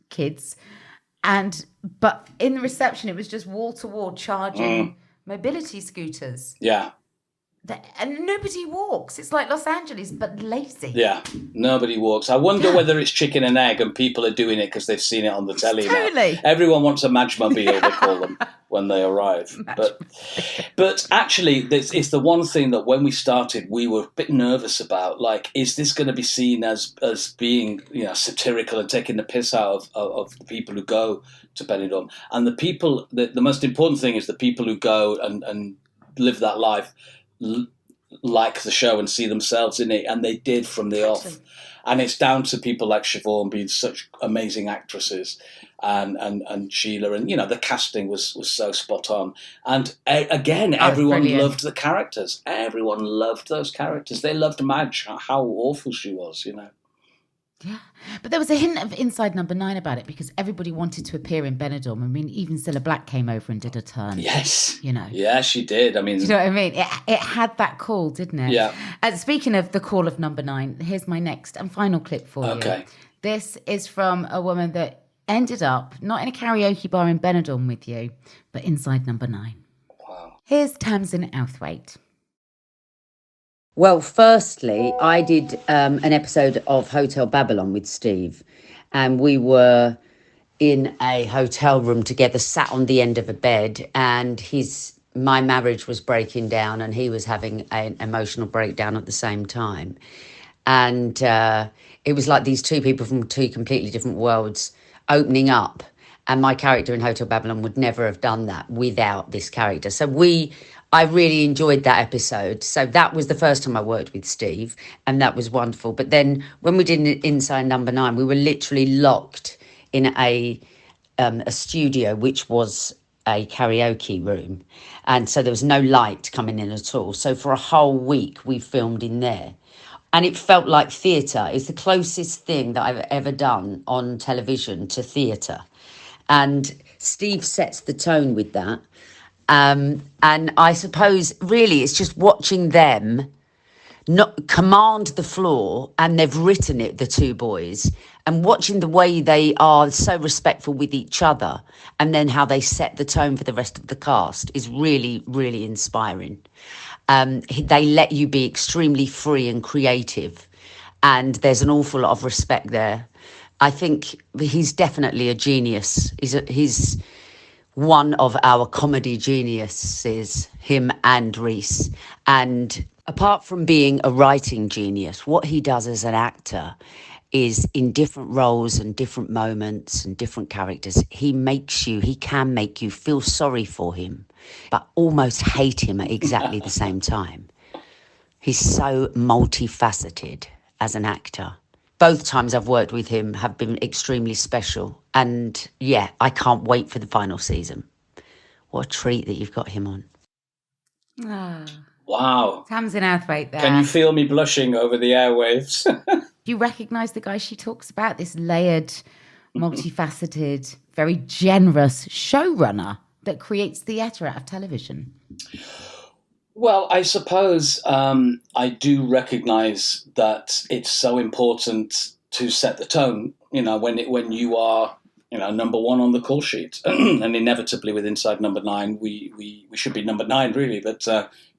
kids, but in the reception it was just wall to wall charging mobility scooters. Yeah. And nobody walks. It's like Los Angeles, but lazy. Yeah, nobody walks. I wonder whether it's chicken and egg and people are doing it because they've seen it on the telly Totally. now. Everyone wants a Madgemobile, they call them, when they arrive. But actually, it's the one thing that when we started, we were a bit nervous about. Like, is this going to be seen as being, satirical and taking the piss out of the people who go to Benidorm? And the most important thing is the people who go and live that life like the show and see themselves in it, and they did from the off. And it's down to people like Siobhan being such amazing actresses, and Sheila, and the casting was so spot on. And again, everyone brilliant. loved the characters. Everyone loved those characters. They loved Madge, how awful she was, Yeah, but there was a hint of Inside Number 9 about it because everybody wanted to appear in Benidorm. I mean, even Cilla Black came over and did a turn. Yes. Yeah, she did. I mean... Do you know what I mean? It had that call, didn't it? Yeah. Speaking of the call of Number 9, here's my next and final clip for you. Okay. This is from a woman that ended up not in a karaoke bar in Benidorm with you, but inside Number 9. Wow. Here's Tamsin Outhwaite. Well, firstly, I did an episode of Hotel Babylon with Steve, and we were in a hotel room together, sat on the end of a bed, and my marriage was breaking down, and he was having an emotional breakdown at the same time. And it was like these two people from two completely different worlds opening up. And my character in Hotel Babylon would never have done that without this character. So I really enjoyed that episode. So that was the first time I worked with Steve, and that was wonderful. But then when we did Inside Number 9, we were literally locked in a studio, which was a karaoke room. And so there was no light coming in at all. So for a whole week, we filmed in there. And it felt like theatre. It's the closest thing that I've ever done on television to theatre. And Steve sets the tone with that. And I suppose really it's just watching them not command the floor, and they've written it, the two boys, and watching the way they are so respectful with each other, and then how they set the tone for the rest of the cast is really, really inspiring. They let you be extremely free and creative, and there's an awful lot of respect there. I think he's definitely a genius. He's one of our comedy geniuses, him and Reese. And apart from being a writing genius, what he does as an actor is in different roles and different moments and different characters, he can make you feel sorry for him, but almost hate him at exactly the same time. He's so multifaceted as an actor. Both times I've worked with him have been extremely special. And yeah, I can't wait for the final season. What a treat that you've got him on. Wow. Tamsin Outhwaite there. Can you feel me blushing over the airwaves? Do you recognise the guy she talks about? This layered, multifaceted, very generous showrunner that creates theatre out of television. Well, I suppose I do recognise that it's so important to set the tone. When you are, number one on the call sheet, and inevitably with Inside Number 9, we should be number 9 really, but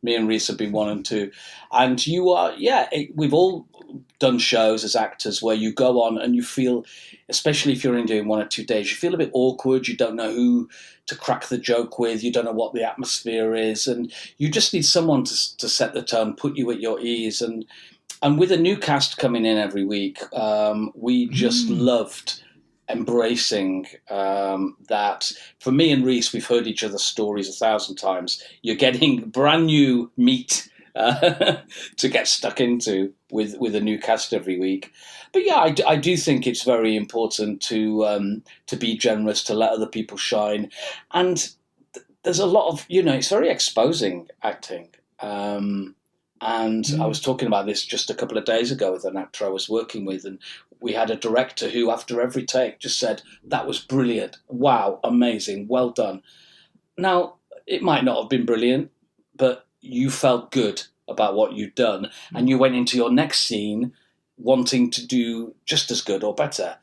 me and Reese have been 1 and 2, and you are, we've all done shows as actors where you go on and you feel, especially if you're only doing 1 or 2 days, you feel a bit awkward. You don't know who to crack the joke with. You don't know what the atmosphere is, and you just need someone to set the tone, put you at your ease. And with a new cast coming in every week, we just loved embracing that. For me and Reese, we've heard each other's stories 1,000 times. You're getting brand new meat to get stuck into with a new cast every week. But yeah, I do think it's very important to be generous, to let other people shine. And there's a lot of, it's very exposing, acting. And I was talking about this just a couple of days ago with an actor I was working with, and we had a director who, after every take, just said, "That was brilliant. Wow, amazing, well done." Now, it might not have been brilliant, but you felt good about what you'd done, and you went into your next scene wanting to do just as good or better.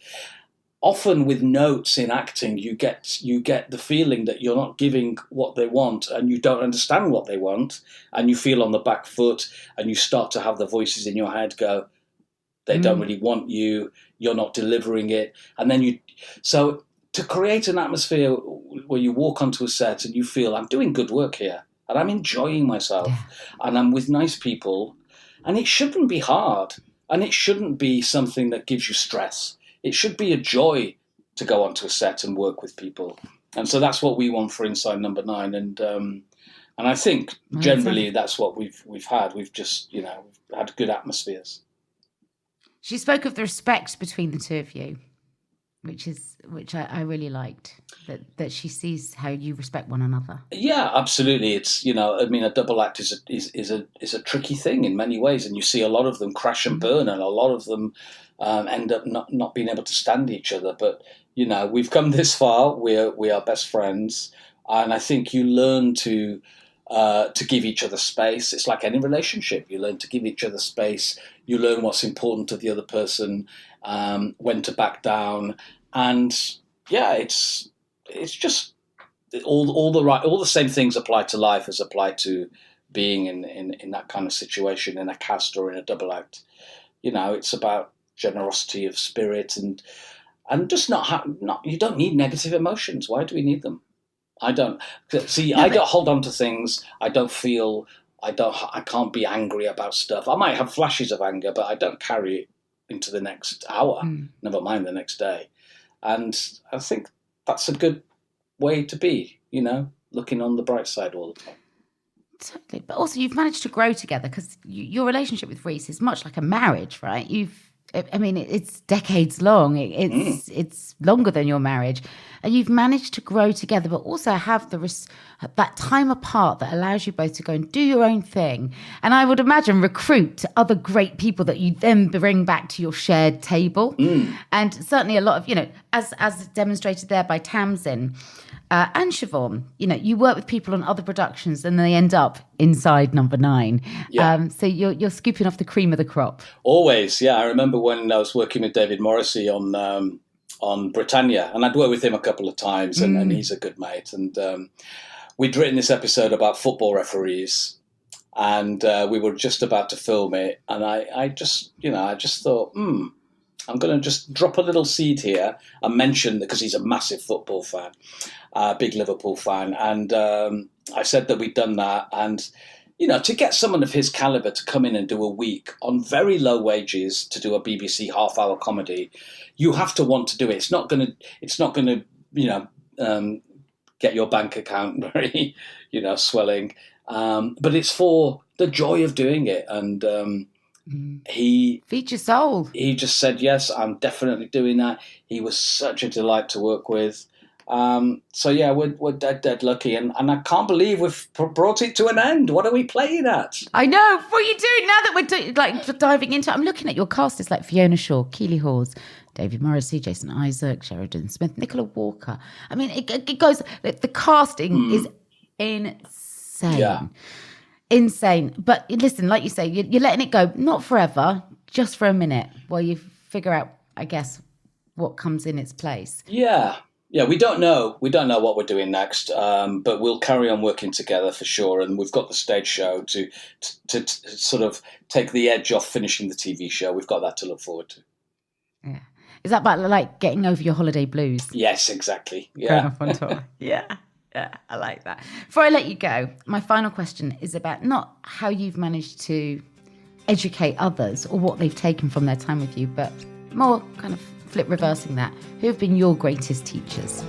often with notes in acting, you get the feeling that you're not giving what they want, and you don't understand what they want, and you feel on the back foot, and you start to have the voices in your head go, they don't really want you, you're not delivering it. And then so to create an atmosphere where you walk onto a set and you feel, I'm doing good work here, and I'm enjoying myself, and I'm with nice people, and it shouldn't be hard, and it shouldn't be something that gives you stress. It should be a joy to go onto a set and work with people. And so that's what we want for Inside Number 9. And I think generally that's what we've had. We've just, we've had good atmospheres. She spoke of the respect between the two of you, which I really liked, that she sees how you respect one another. Yeah, absolutely. It's, a double act is a tricky thing in many ways, and you see a lot of them crash and burn, and a lot of them end up not being able to stand each other. But, we've come this far. We are best friends, and I think you learn to give each other space. It's like any relationship. You learn to give each other space. You learn what's important to the other person, when to back down. And it's just all the same things apply to life as apply to being in that kind of situation, in a cast or in a double act. It's about generosity of spirit and just not you don't need negative emotions. Why do we need them? I don't hold on to things. I can't be angry about stuff. I might have flashes of anger, but I don't carry it into the next hour, never mind the next day. And I think that's a good way to be, looking on the bright side all the time. Totally. But also you've managed to grow together, because your relationship with Reese is much like a marriage, right? It's decades long. It's longer than your marriage. And you've managed to grow together, but also have that time apart that allows you both to go and do your own thing. And I would imagine recruit other great people that you then bring back to your shared table. And certainly a lot of, as demonstrated there by Tamsin and Siobhan, you work with people on other productions and they end up inside Number 9. Yeah. So you're scooping off the cream of the crop. Always, yeah. I remember when I was working with David Morrissey on Britannia, and I'd worked with him a couple of times, and he's a good mate. And we'd written this episode about football referees, and we were just about to film it, and I just thought, I'm going to just drop a little seed here and mention that, because he's a massive football fan, big Liverpool fan. And I said that we'd done that. And, to get someone of his caliber to come in and do a week on very low wages to do a BBC half-hour comedy, you have to want to do it. It's not going to, get your bank account very, swelling. But it's for the joy of doing it. And he feed your soul. He just said, yes, I'm definitely doing that. He was such a delight to work with. So yeah, we're dead lucky, and I can't believe we've brought it to an end. What are we playing at? I know. What are you doing now that we're diving into it? I'm looking at your cast. It's like Fiona Shaw, Keely Hawes, David Morrissey, Jason Isaac, Sheridan Smith, Nicola Walker. I mean, it goes. The casting is insane. Yeah. Insane. But listen, like you say, you're letting it go, not forever, just for a minute, while you figure out, I guess, what comes in its place. Yeah. We don't know what we're doing next, but we'll carry on working together for sure. And we've got the stage show to sort of take the edge off finishing the TV show. We've got that to look forward to. Yeah. Is that about like getting over your holiday blues? Yes, exactly. Yeah. Going off on tour. Yeah. Yeah, I like that. Before I let you go, my final question is about not how you've managed to educate others or what they've taken from their time with you, but more kind of flip reversing that. Who have been your greatest teachers?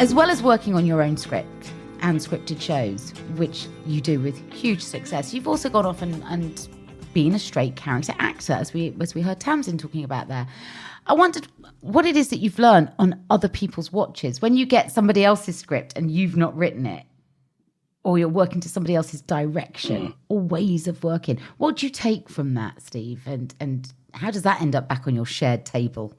As well as working on your own script and scripted shows, which you do with huge success, you've also gone off and been a straight character actor, as we heard Tamsin talking about there. I wondered what it is that you've learned on other people's watches. When you get somebody else's script and you've not written it, or you're working to somebody else's direction or ways of working, what do you take from that, Steve? And how does that end up back on your shared table?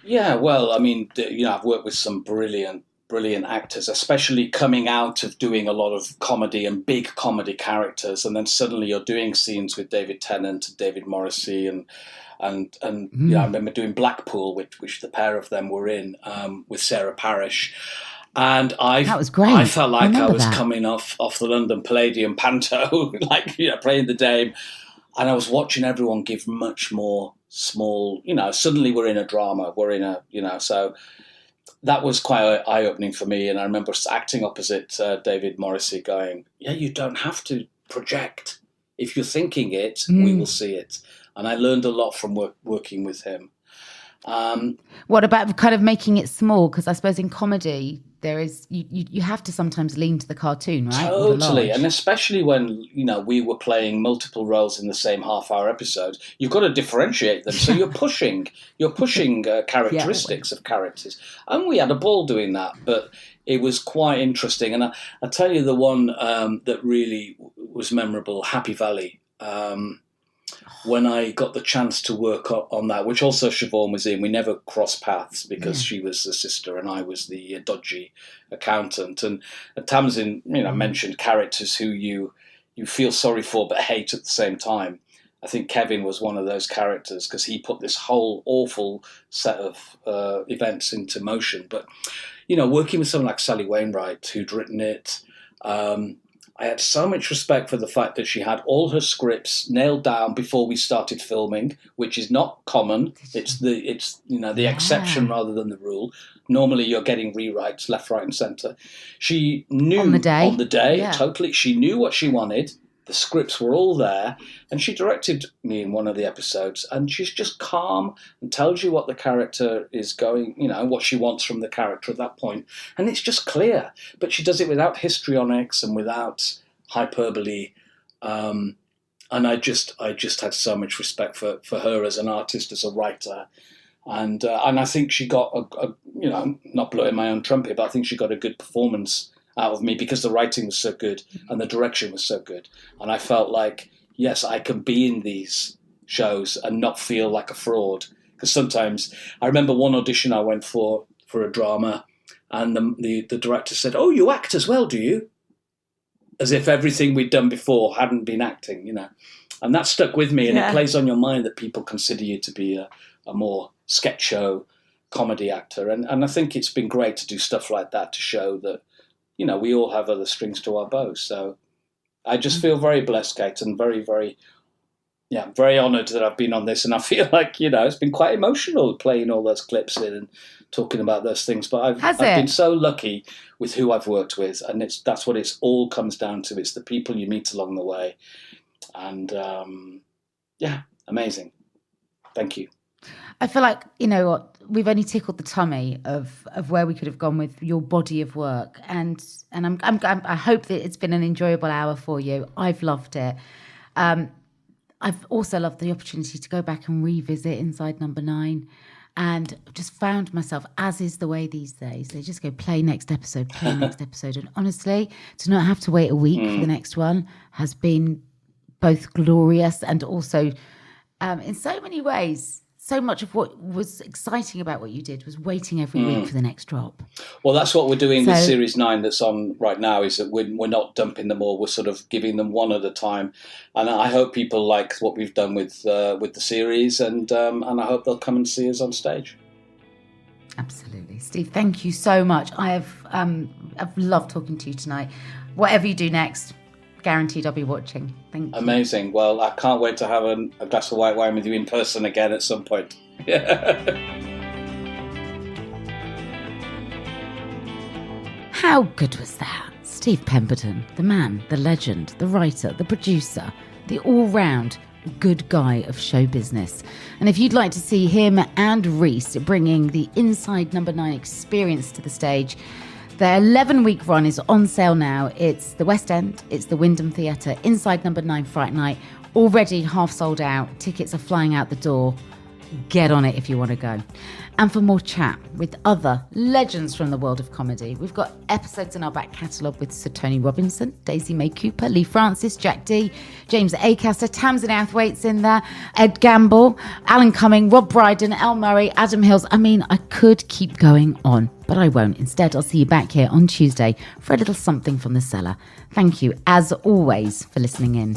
Yeah, well, I mean, I've worked with some brilliant brilliant actors, especially coming out of doing a lot of comedy and big comedy characters, and then suddenly you're doing scenes with David Tennant and David Morrissey and I remember doing Blackpool, which the pair of them were in with Sarah Parish. And that was great. I felt like I was that. coming off the London Palladium Panto, like, playing the dame. And I was watching everyone give much more small, suddenly we're in a drama, so that was quite eye-opening for me. And I remember acting opposite David Morrissey going, yeah, you don't have to project. If you're thinking it, we will see it. And I learned a lot from working with him. What about kind of making it small? Because I suppose in comedy, there is you have to sometimes lean to the cartoon, right? Totally, and especially when we were playing multiple roles in the same half-hour episode, you've got to differentiate them. So you're pushing characteristics of characters, and we had a ball doing that. But it was quite interesting, and I tell you the one that really was memorable, Happy Valley. When I got the chance to work on that, which also Siobhan was in, we never crossed paths because she was the sister and I was the dodgy accountant. And Tamsin, mentioned characters who you feel sorry for but hate at the same time. I think Kevin was one of those characters because he put this whole awful set of events into motion. But, working with someone like Sally Wainwright, who'd written it, I had so much respect for the fact that she had all her scripts nailed down before we started filming, which is not common. It's the exception rather than the rule. Normally you're getting rewrites left, right and centre. She knew on the day, totally. She knew what she wanted. The scripts were all there, and she directed me in one of the episodes, and she's just calm and tells you what the character is going, what she wants from the character at that point, and it's just clear. But she does it without histrionics and without hyperbole, and I just had so much respect for her as an artist, as a writer, and I think she got a not blowing my own trumpet, but I think she got a good performance out of me because the writing was so good and the direction was so good. And I felt like, yes, I can be in these shows and not feel like a fraud. Because sometimes, I remember one audition I went for a drama, and the director said, "Oh, you act as well, do you?" As if everything we'd done before hadn't been acting, And that stuck with me, and it plays on your mind that people consider you to be a more sketch show comedy actor. And I think it's been great to do stuff like that to show that, we all have other strings to our bow. So I just feel very blessed, Kate, and very, very, very honoured that I've been on this. And I feel like, it's been quite emotional playing all those clips in and talking about those things. But I've been so lucky with who I've worked with. And that's what it's all comes down to. It's the people you meet along the way. And, amazing. Thank you. I feel like, we've only tickled the tummy of where we could have gone with your body of work, and I hope that it's been an enjoyable hour for you. I've loved it. I've also loved the opportunity to go back and revisit Inside Number 9, and just found myself, as is the way these days, they just go play next episode, and honestly, to not have to wait a week for the next one has been both glorious and also, in so many ways, so much of what was exciting about what you did was waiting every week for the next drop. Well, that's what we're doing with Series 9 that's on right now, is that we're not dumping them all. We're sort of giving them one at a time. And I hope people like what we've done with the series, and I hope they'll come and see us on stage. Absolutely. Steve, thank you so much. I've loved talking to you tonight. Whatever you do next, guaranteed I'll be watching. Thank you. Amazing. Well, I can't wait to have a glass of white wine with you in person again at some point. How good was that? Steve Pemberton, the man, the legend, the writer, the producer, the all-round good guy of show business. And if you'd like to see him and Reese bringing the Inside Number 9 experience to the stage, their 11-week run is on sale now. It's the West End, it's the Wyndham Theatre, Inside Number 9 Fright Night, already half sold out. Tickets are flying out the door. get on it if you want to go. And for more chat with other legends from the world of comedy, we've got episodes in our back catalogue with Sir Tony Robinson, Daisy May Cooper, Lee Francis, Jack Dee, James Acaster, Tamsin Outhwaite's in there, Ed Gamble, Alan Cumming, Rob Brydon, Elle Murray, Adam Hills. I mean, I could keep going on, but I won't. Instead, I'll see you back here on Tuesday for a little something from the cellar. Thank you, as always, for listening in.